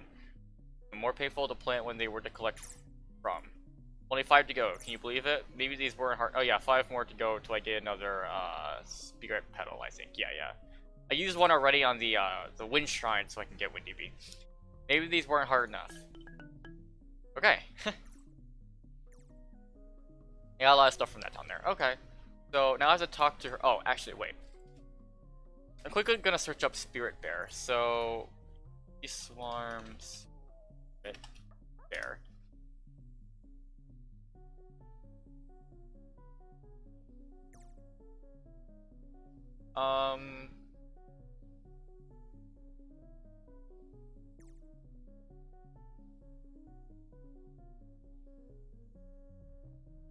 More painful to plant when they were to collect from. Only 5 to go. Can you believe it? Maybe these weren't hard. Oh yeah, 5 more to go till I get another spirit petal, I think. Yeah. I used one already on the wind shrine so I can get Windy Bee. Maybe these weren't hard enough. Okay. Yeah, a lot of stuff from that down there. Okay. So now I have to talk to her. Oh, actually, wait. I'm quickly gonna search up Spirit Bear. So, he swarms. Spirit Bear.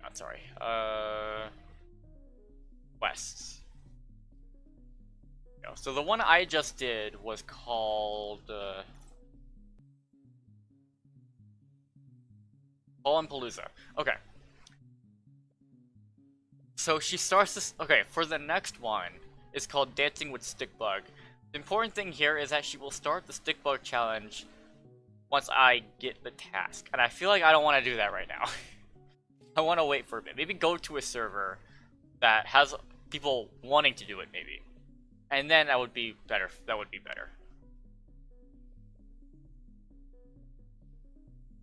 I'm sorry. Quests. So the one I just did was called Pollen Palooza. Okay. So she starts this. Okay, for the next one, it's called Dancing with Stickbug. The important thing here is that she will start the Stickbug challenge once I get the task. And I feel like I don't want to do that right now. I want to wait for a bit. Maybe go to a server that has people wanting to do it, maybe. And then that would be better. That would be better.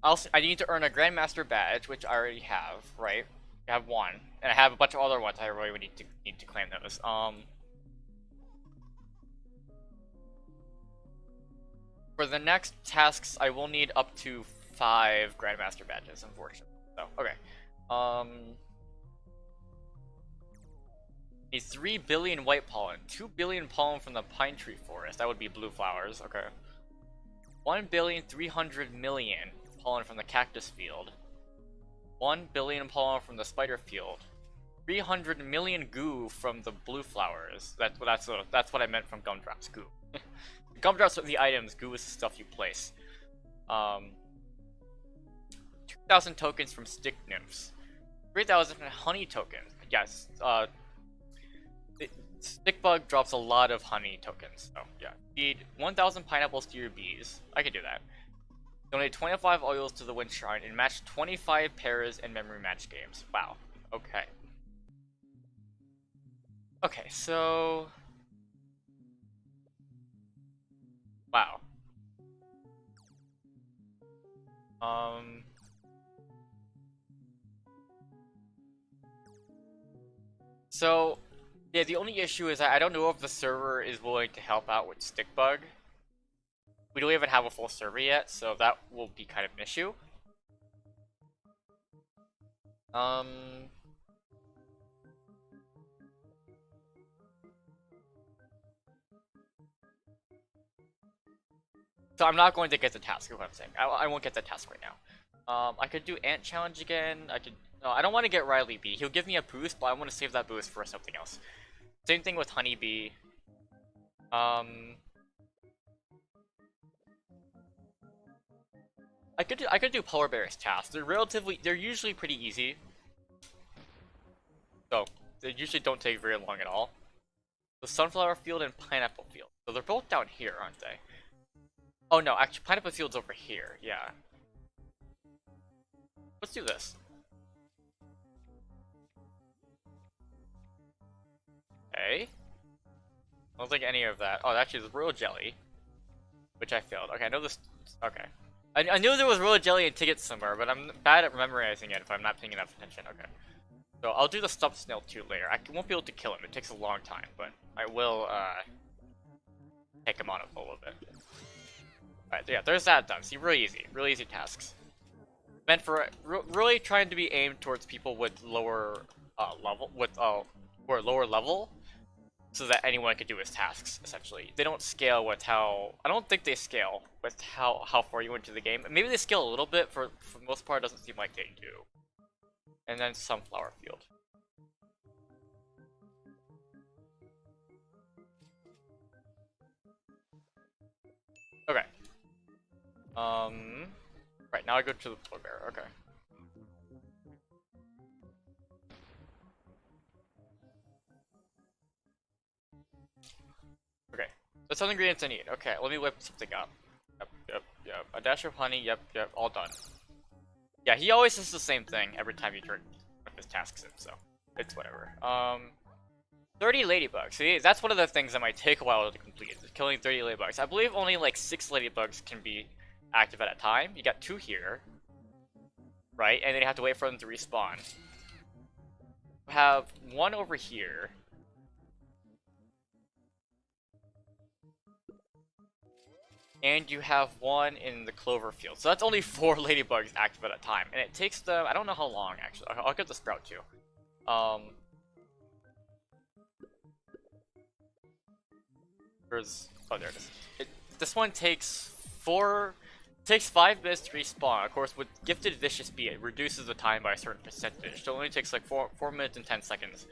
Also, I need to earn a Grandmaster badge, which I already have, right? I have one. And I have a bunch of other ones I really need to claim those. For the next tasks, I will need up to 5 Grandmaster badges, unfortunately. So, okay. Need 3 billion white pollen, 2 billion pollen from the pine tree forest. That would be blue flowers, okay. 1,300,000,000 pollen from the cactus field. 1 billion pollen from the spider field. 300 million goo from the blue flowers. That's what I meant from gumdrops, goo. Gumdrops are the items, goo is the stuff you place. 2,000 tokens from stick nymphs. 3,000 honey tokens. Yes, Stickbug drops a lot of honey tokens, so yeah. Feed 1,000 pineapples to your bees. I can do that. Donate 25 oils to the Wind Shrine and match 25 pairs in memory match games. Wow. Okay. Okay, so... Wow. So... Yeah, the only issue is that I don't know if the server is willing to help out with Stickbug. We don't even have a full server yet, so that will be kind of an issue. So I'm not going to get the task, is what I'm saying. I won't get the task right now. I could do Ant Challenge again. No, I don't want to get Riley Bee. He'll give me a boost, but I want to save that boost for something else. Same thing with Honeybee. I could do Polar Bear's tasks. They're usually pretty easy. So they usually don't take very long at all. The Sunflower Field and Pineapple Field. So they're both down here, aren't they? Oh no, actually Pineapple Field's over here, yeah. Let's do this. Okay. I don't think any of that. Oh, actually, there's Royal Jelly, which I failed. Okay, I know this. Okay. I knew there was Royal Jelly and tickets somewhere, but I'm bad at memorizing it if I'm not paying enough attention. Okay. So I'll do the Stuffed Snail 2 later. I won't be able to kill him. It takes a long time, but I will, take him on a little bit. Alright, yeah, there's that done. See, really easy tasks. Meant for really trying to be aimed towards people with lower level, or lower level, so that anyone could do his tasks. Essentially, they don't scale with how. I don't think they scale with how far you into the game. Maybe they scale a little bit. For the most part, it doesn't seem like they do. And then Sunflower Field. Okay. Right, now I go to the Polar Bear, okay. Okay, that's all the ingredients I need. Okay, let me whip something up. Yep. A dash of honey, yep, all done. Yeah, he always does the same thing every time you turn his tasks in, so it's whatever. 30 ladybugs. See, that's one of the things that might take a while to complete, is killing 30 ladybugs. I believe only like 6 ladybugs can be active at a time. You got 2 here, right? And then you have to wait for them to respawn. You have 1 over here. And you have 1 in the clover field. So that's only 4 ladybugs active at a time. And it takes them, I don't know how long actually. I'll get the sprout too. Oh, there it is. This one takes 5 minutes to respawn. Of course, with Gifted Vicious Bee, it reduces the time by a certain percentage. So it only takes like 4 minutes and 10 seconds.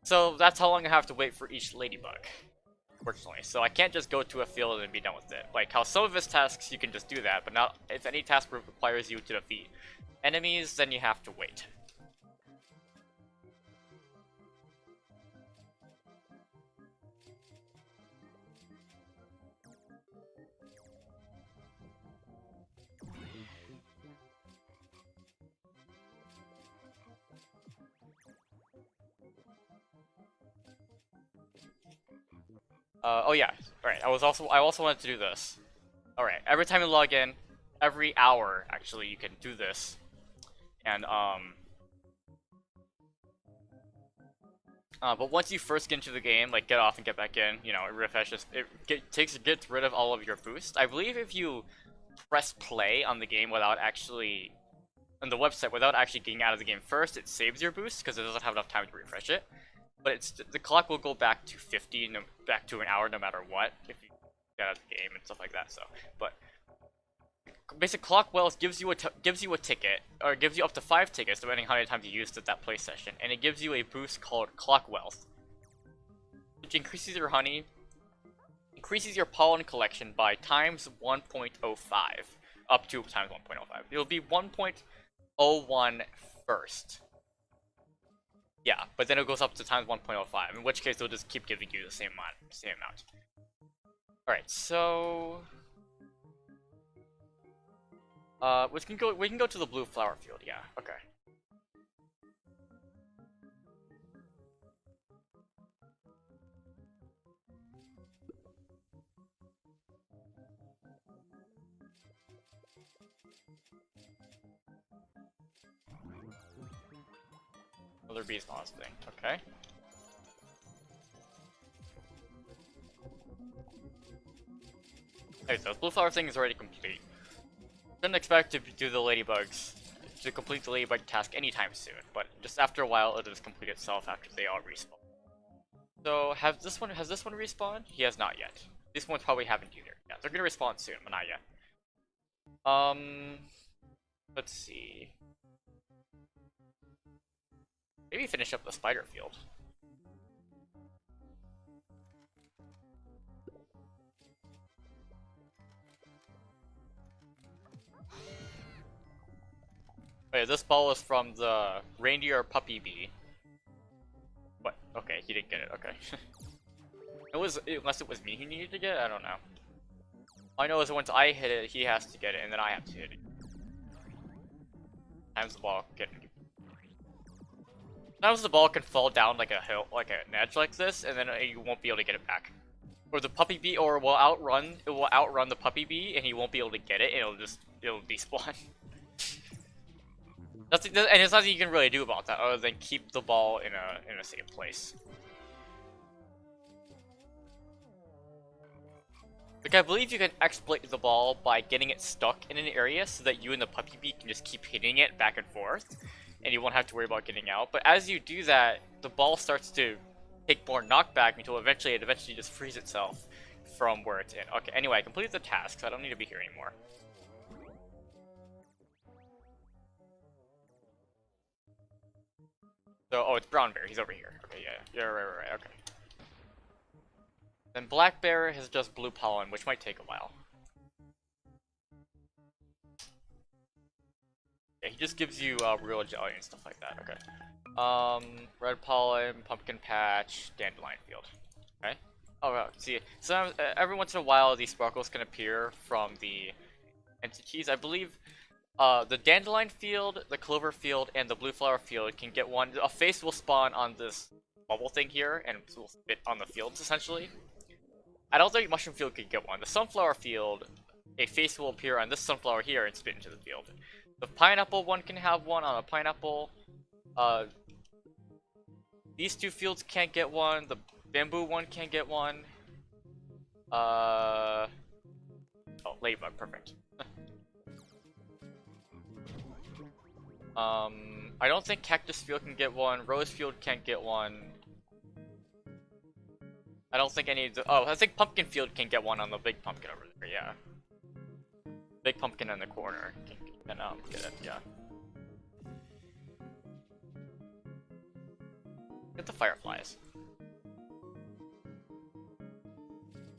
So that's how long I have to wait for each ladybug, unfortunately. So I can't just go to a field and be done with it. Like how some of his tasks you can just do that, but not if any task requires you to defeat enemies, then you have to wait. Oh yeah. Alright, I also wanted to do this. Alright, every time you log in, every hour, actually, you can do this. And, but once you first get into the game, like, get off and get back in, you know, it refreshes, gets rid of all of your boost. I believe if you press play on the game without actually, on the website, without actually getting out of the game first, it saves your boost, because it doesn't have enough time to refresh it. But the clock will go back to 50, back to an hour no matter what, if you get out of the game and stuff like that, so, but basic clock wells gives you a ticket, or gives you up to 5 tickets depending how many times you used it that play session, and it gives you a boost called clock wealth, which increases your honey, increases your pollen collection by times 1.05, up to times 1.05. It'll be 1.01 first. Yeah, but then it goes up to times 1.05, in which case it'll just keep giving you the same amount. Alright, so we can go to the blue flower field, yeah, okay. Another bee spawns thing, okay. Okay, so the blue flower thing is already complete. Shouldn't expect to do the ladybugs, to complete the ladybug task anytime soon, but just after a while it'll just complete itself after they all respawn. So has this one respawned? He has not yet. These ones probably haven't either. Yeah, they're gonna respawn soon, but not yet. Let's see. Maybe finish up the spider field. Wait, this ball is from the reindeer puppy bee. What? Okay, he didn't get it, okay. Unless it was me he needed to get it, I don't know. All I know is that once I hit it, he has to get it, and then I have to hit it. Sometimes the ball can fall down like a hill, like an edge like this, and then you won't be able to get it back. Or the puppy bee, or it will outrun the puppy bee, and he won't be able to get it, and it'll despawn. And there's nothing you can really do about that other than keep the ball in a safe place. Like, I believe you can exploit the ball by getting it stuck in an area so that you and the puppy bee can just keep hitting it back and forth, and you won't have to worry about getting out. But as you do that, the ball starts to take more knockback until it eventually just frees itself from where it's in. Okay, anyway, I completed the task, so I don't need to be here anymore. So, oh, it's Brown Bear. He's over here. Okay, yeah, right, okay. Then Black Bear has just blue pollen, which might take a while. Yeah, he just gives you real jelly and stuff like that. Okay. Red pollen, pumpkin patch, dandelion field. Okay. Oh, well, see, so every once in a while these sparkles can appear from the entities. I believe the dandelion field, the clover field, and the blue flower field can get one. A face will spawn on this bubble thing here, and will spit on the fields essentially. I don't think mushroom field could get one. The sunflower field, a face will appear on this sunflower here and spit into the field. The pineapple one can have one on a pineapple. These two fields can't get one. The bamboo one can't get one. Oh, ladybug, perfect. I don't think cactus field can get one. Rose field can't get one. I don't think any of the. Oh, I think pumpkin field can get one on the big pumpkin over there. Yeah. Big pumpkin in the corner can get it. Yeah. Get the fireflies.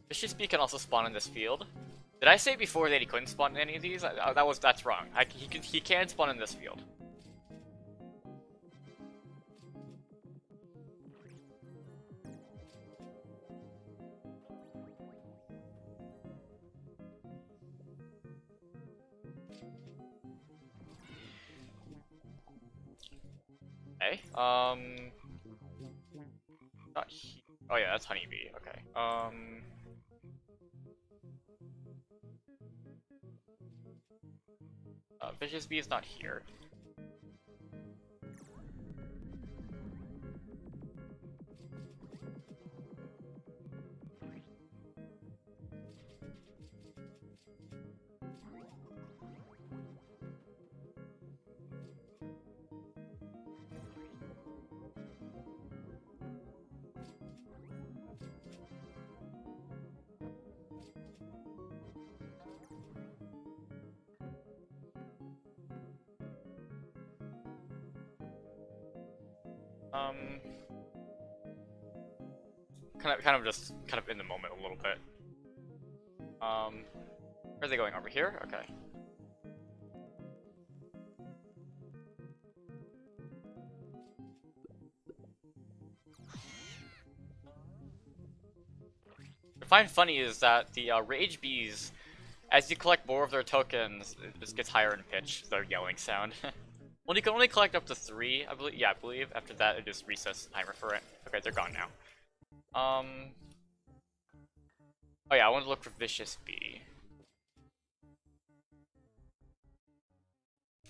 Fishy Bee can also spawn in this field. Did I say before that he couldn't spawn in any of these? That's wrong. He can spawn in this field. Okay. Not here. Oh yeah, that's honeybee. Okay. Vicious bee is not here. Kind of in the moment a little bit. Where are they going? Over here? Okay. What I find funny is that the rage bees, as you collect more of their tokens, it just gets higher in pitch, their yelling sound. Well, you can only collect up to 3, I believe. Yeah, I believe. After that, it just resets the timer for it. Okay, they're gone now. Oh yeah, I want to look for Vicious Bee.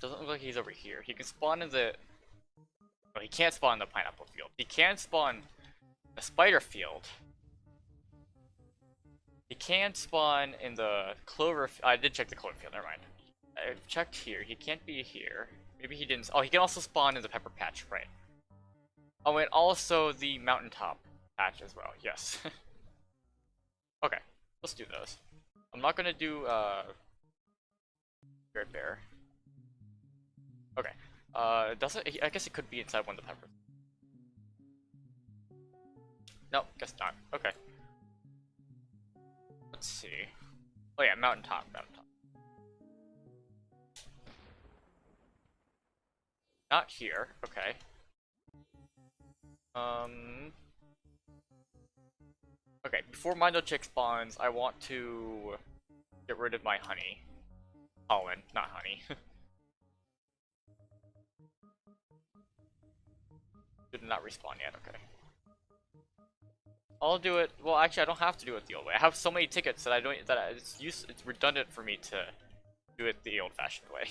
Doesn't look like he's over here. He can spawn in the... Oh, he can't spawn in the pineapple field. He can spawn the spider field. He can spawn in the clover... I did check the clover field, never mind. I checked here. He can't be here. Maybe he didn't... Oh, he can also spawn in the pepper patch, right. Oh, and also the mountaintop patch as well, yes. Okay, let's do those. I'm not gonna do, Bear. Okay. Doesn't... I guess it could be inside one of the peppers. No, guess not. Okay. Let's see. Oh yeah, mountaintop. Not here. Okay. Okay, before Mindo Chick spawns, I want to get rid of my honey. Pollen, not honey. Did not respawn yet, okay. I'll do it. Well, actually, I don't have to do it the old way. I have so many tickets that it's redundant for me to do it the old-fashioned way.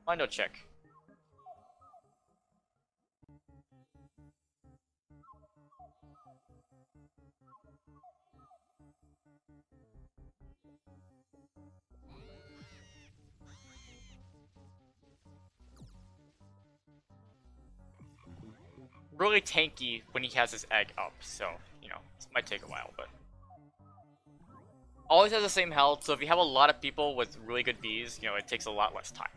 Mindo Chick. Really tanky when he has his egg up, so, you know, it might take a while, but... Always has the same health, so if you have a lot of people with really good bees, you know, it takes a lot less time.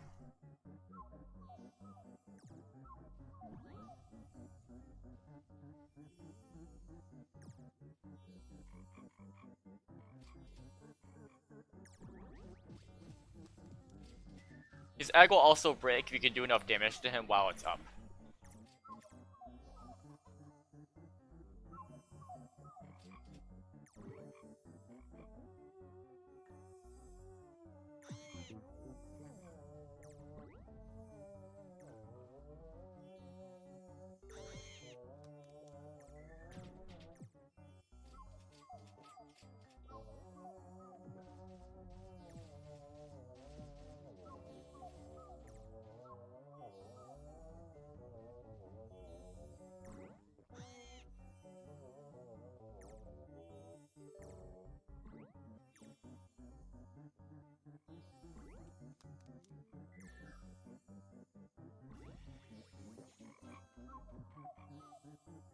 His egg will also break if you can do enough damage to him while it's up.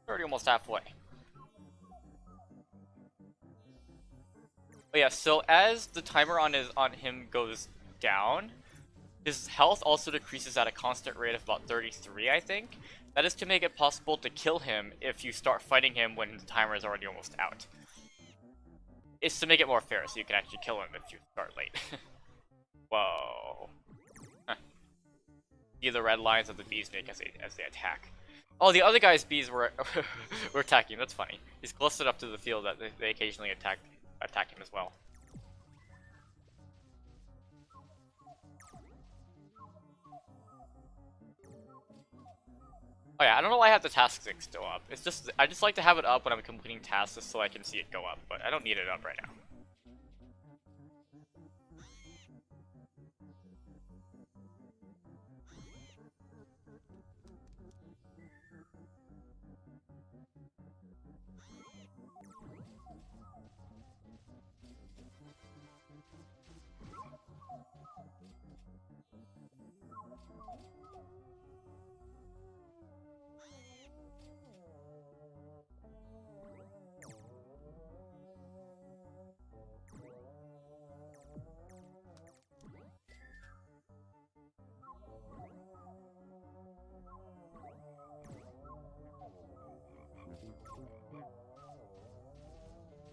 Already almost halfway. But yeah, so as the timer on him goes down, his health also decreases at a constant rate of about 33, I think. That is to make it possible to kill him if you start fighting him when the timer is already almost out. It's to make it more fair, so you can actually kill him if you start late. Whoa. Huh. See the red lines of the bees make as they attack. Oh, the other guy's bees were were attacking. That's funny. He's close enough to the field that they occasionally attack him as well. Oh yeah, I don't know why I have the task stick still up. It's just, I just like to have it up when I'm completing tasks just so I can see it go up, but I don't need it up right now.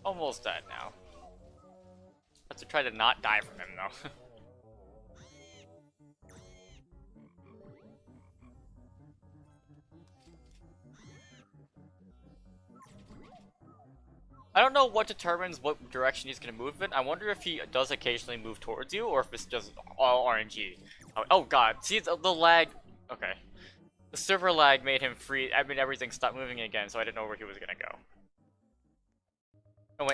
Almost dead now. Have to try to not die from him though. I don't know what determines what direction he's gonna move in. I wonder if he does occasionally move towards you, or if it's just all RNG. Oh god, see the lag. Okay, the server lag made him free. I mean, everything stopped moving again, so I didn't know where he was gonna go.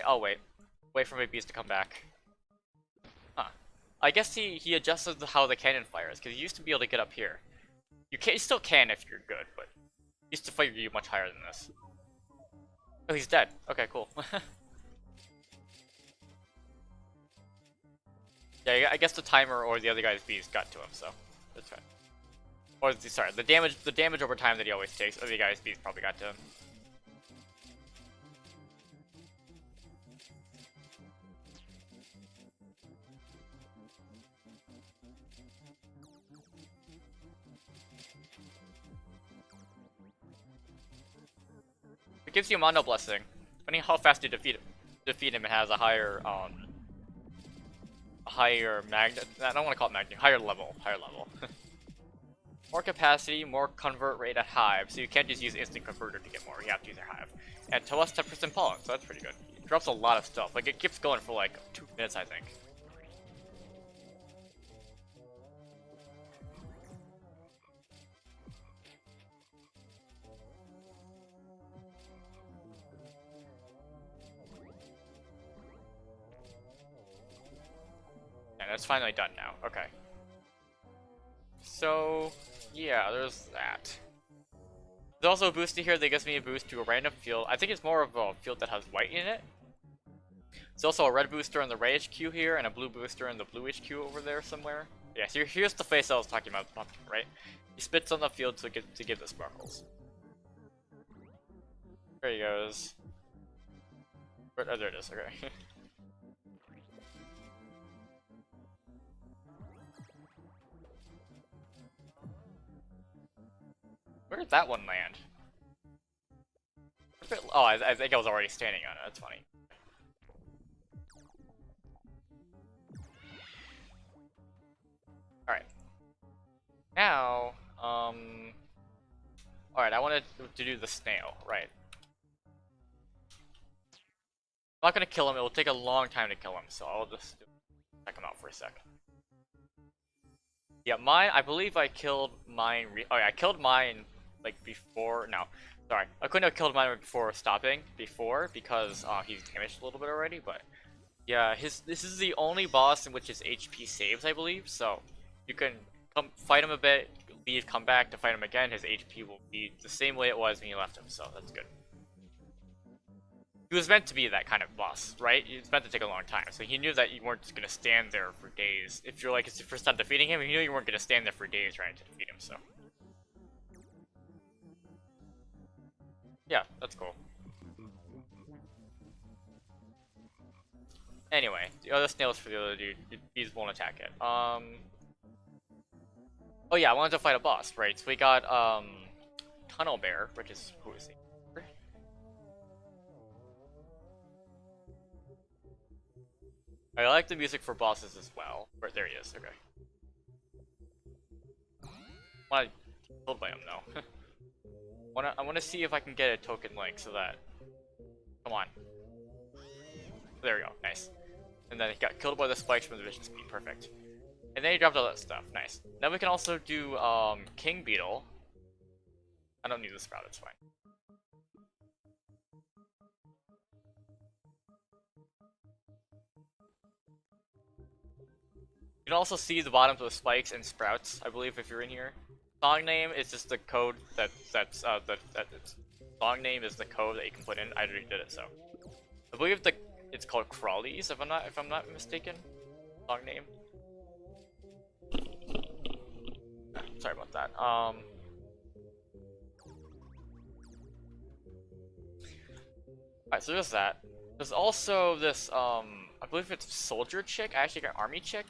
Oh wait, wait for my beast to come back. Huh? I guess he adjusted how the cannon fires, because he used to be able to get up here. You still can if you're good, but he used to fire you much higher than this. Oh, he's dead. Okay, cool. Yeah, I guess the timer or the other guy's beast got to him, so that's fine. Or sorry, the damage over time that he always takes, or the guy's beast probably got to him. It gives you Mono Blessing. Depending on how fast you defeat him, it has a higher magnet. I don't want to call it magnet. Higher level. More capacity, more convert rate at Hive, so you can't just use instant converter to get more. You have to use your Hive. And to us 10% Pollen, so that's pretty good. It drops a lot of stuff. Like it keeps going for like 2 minutes, I think. And it's finally done now. Okay. So, yeah, there's that. There's also a booster here that gives me a boost to a random field. I think it's more of a field that has white in it. There's also a red booster in the red HQ here, and a blue booster in the blue HQ over there somewhere. Yeah, so here's the face I was talking about, right? He spits on the field to give the sparkles. There he goes. Oh, there it is, okay. Where did that one land? Oh, I think I was already standing on it. That's funny. Alright. Now, alright, I wanted to do the snail, right. I'm not gonna kill him, it will take a long time to kill him, so I'll just check him out for a second. Yeah, I believe I killed mine, oh yeah, I killed mine, like, before, no, sorry. I couldn't have killed mine before stopping, because he's damaged a little bit already, but yeah, this is the only boss in which his HP saves, I believe, so you can come fight him a bit, leave, come back to fight him again, his HP will be the same way it was when you left him, so that's good. He was meant to be that kind of boss, right? He was meant to take a long time, so he knew that you weren't just gonna stand there for days. If you're like, it's your first time defeating him, he knew you weren't gonna stand there for days trying to defeat him, so. Yeah, that's cool. Anyway, the other snails for the other dude, these won't attack it. Oh yeah, I wanted to fight a boss, right? So we got, Tunnelbear, which is, who is he? I like the music for bosses as well. But there he is, okay. I wanna get killed by him though. I wanna see if I can get a token link so that, come on. There we go, nice. And then he got killed by the spikes from the vision speed, perfect. And then he dropped all that stuff, nice. Now we can also do King Beetle. I don't need the sprout, it's fine. You can also see the bottoms of spikes and sprouts, I believe, if you're in here. Song name is just the code song name is the code that you can put in. I already did it, so I believe it's called Crawlies, if I'm not mistaken. Song name. Sorry about that. Alright, so there's that. There's also this I believe it's soldier chick. I actually got army chick.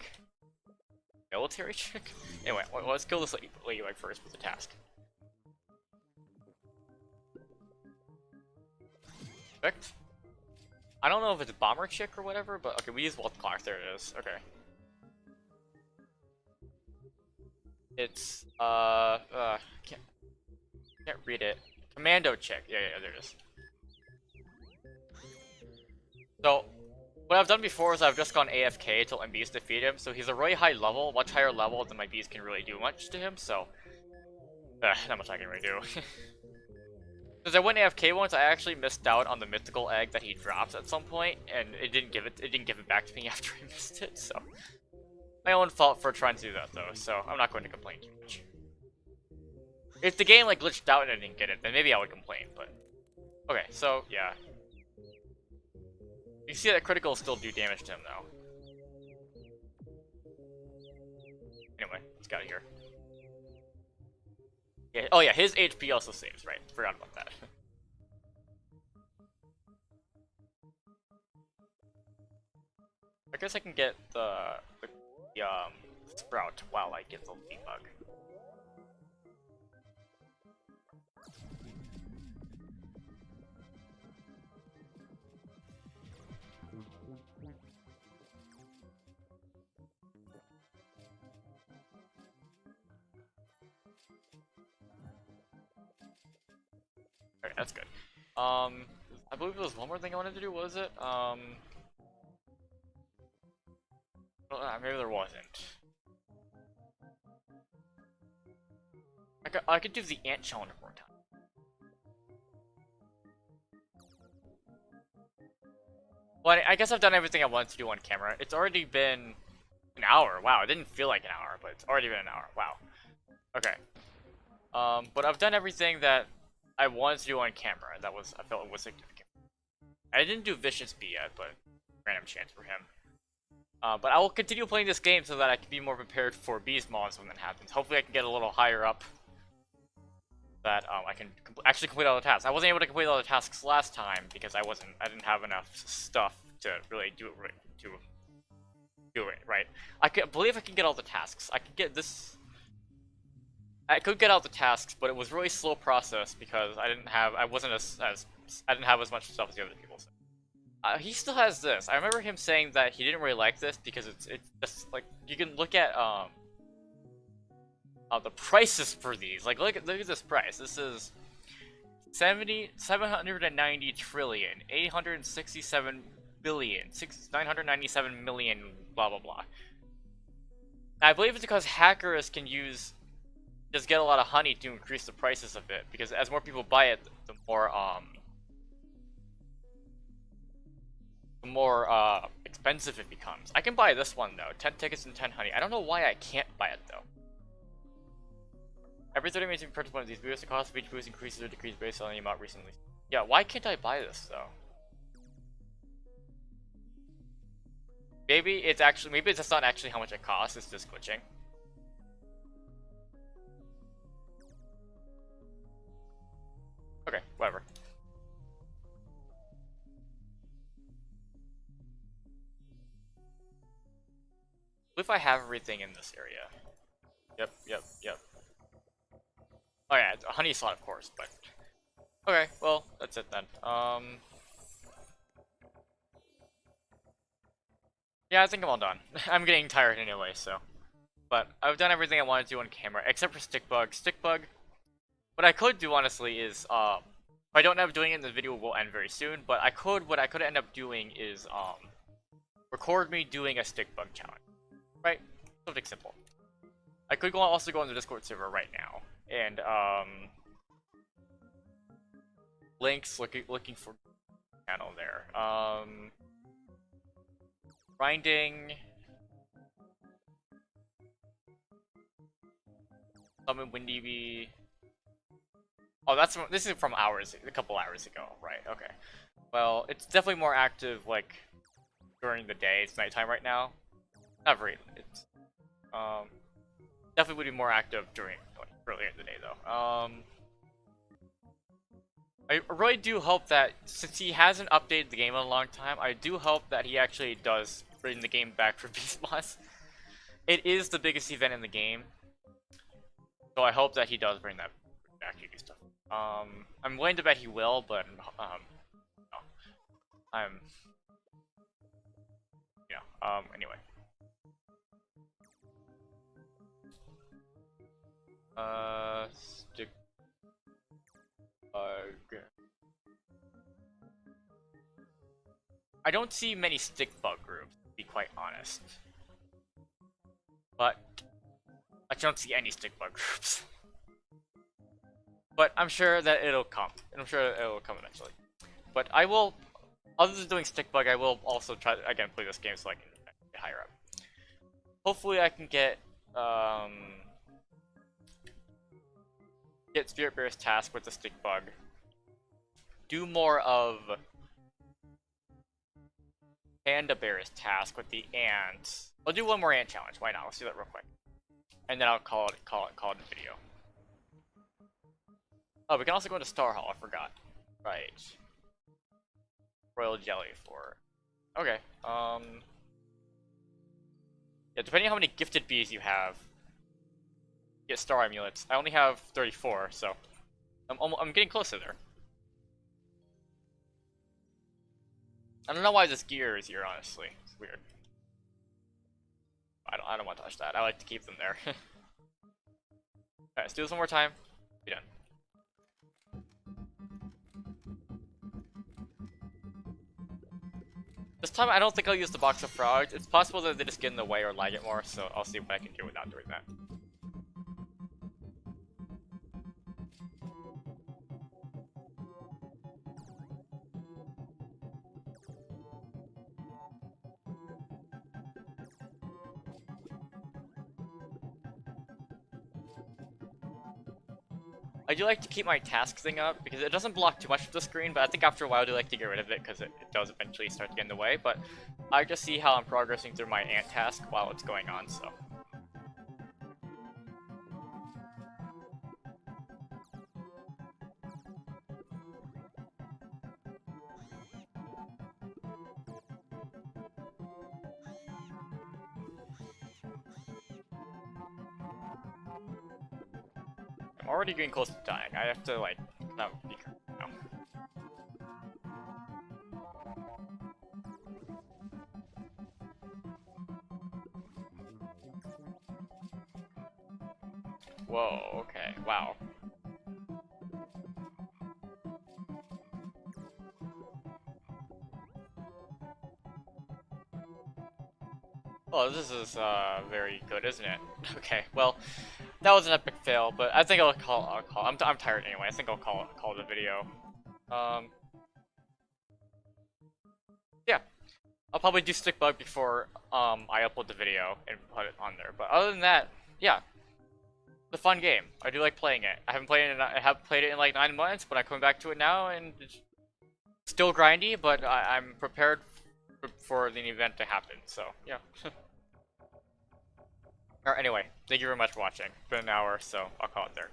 Military chick? Anyway, let's kill this lady like first with the task. Perfect. I don't know if it's bomber chick or whatever, but okay, we use wall clock. There it is. Okay. It's can't read it. Commando chick. Yeah, there it is. So what I've done before is I've just gone AFK till my bees defeat him, so he's a really high level, much higher level than my bees can really do much to him, so not much I can really do. Since I went AFK once, I actually missed out on the mythical egg that he dropped at some point, and it didn't give it back to me after I missed it, so my own fault for trying to do that though, so I'm not going to complain too much. If the game like glitched out and I didn't get it, then maybe I would complain, but okay, so yeah. You see that criticals still do damage to him, though. Anyway, let's get out of here. Yeah, oh yeah, his HP also saves, right? Forgot about that. I guess I can get the sprout while I get the debug. Okay, that's good. I believe there was one more thing I wanted to do, was it? Maybe there wasn't. I could do the ant challenge one more time. Well, I guess I've done everything I wanted to do on camera. It's already been an hour. Wow, it didn't feel like an hour, but it's already been an hour. Wow. Okay. But I've done everything that I wanted to do on camera. I felt it was significant. I didn't do Vicious Bee yet, but random chance for him. But I will continue playing this game so that I can be more prepared for Bees mobs when that happens. Hopefully I can get a little higher up. That I can actually complete all the tasks. I wasn't able to complete all the tasks last time because I didn't have enough stuff to really do it right. I believe I can get all the tasks. I could get this. I could get all the tasks, but it was really slow process because I didn't have as much stuff as the other people. So. He still has this. I remember him saying that he didn't really like this because it's just like you can look at the prices for these. Like look at this price. This is 790 trillion, 867 billion, 997 million, blah blah blah. I believe it's because hackers can just get a lot of honey to increase the prices of it, because as more people buy it, the more expensive it becomes. I can buy this one though, 10 tickets and 10 honey. I don't know why I can't buy it though. Every 30 minutes you purchase one of these boosts, the cost of each boost increases or decreases based on the amount recently. Yeah, why can't I buy this though? Maybe it's just not actually how much it costs, it's just glitching. Okay, whatever. If I have everything in this area. Yep. Oh yeah, it's a honey slot of course, but okay, well, that's it then. Yeah, I think I'm all done. I'm getting tired anyway, so. But I've done everything I wanted to do on camera, except for Stickbug. Stickbug, what I could do honestly is, if I don't end up doing it, the video will end very soon, but what I could end up doing is, record me doing a Stickbug challenge. Right? Something simple. I could also go on the Discord server right now, and, links looking for channel there. Grinding. Summon Windy Bee. Oh, this is from a couple hours ago, right? Okay. Well, it's definitely more active like during the day. It's nighttime right now. Not very. It's definitely would be more active during like, earlier in the day though. I really do hope that since he hasn't updated the game in a long time, I do hope that he actually does bring the game back for Beast Boss. It is the biggest event in the game, so I hope that he does bring that back to do stuff. I'm willing to bet he will, but no. Anyway. Stickbug. I don't see many Stickbug groups, to be quite honest. But I don't see any Stickbug groups. But I'm sure that it'll come. And I'm sure it'll come eventually. But I will, other than doing Stickbug, I will also try to, again, play this game so I can get higher up. Hopefully I can get Spirit Bear's task with the Stickbug. Do more of Panda Bear's task with the ants. I'll do one more ant challenge. Why not? Let's do that real quick. And then I'll call it a video. Oh, we can also go into Star Hall. I forgot. Right. Royal Jelly for. Okay. Yeah, depending on how many gifted bees you have, you get star amulets. I only have 34, so I'm getting closer there. I don't know why this gear is here, honestly. It's weird. I don't want to touch that. I like to keep them there. Alright, let's do this one more time. Be done. This time I don't think I'll use the box of frogs. It's possible that they just get in the way or lag it more, so I'll see what I can do without doing that. I do like to keep my task thing up because it doesn't block too much of the screen, but I think after a while I do like to get rid of it because it does eventually start to get in the way, but I just see how I'm progressing through my ant task while it's going on, so. I'm already getting close to dying. I have to, like, not be careful now. Whoa, okay, wow. Oh, this is, very good, isn't it? Okay, well, that was an epic fail, but I think I'm tired anyway, I think I'll call it a video. Yeah. I'll probably do Stickbug before, I upload the video and put it on there, but other than that, yeah. It's a fun game. I do like playing it. I haven't played it in like 9 months, but I'm coming back to it now, and it's still grindy, but I'm prepared for the event to happen, so, yeah. Alright, anyway, thank you very much for watching. It's been an hour, so I'll call it there.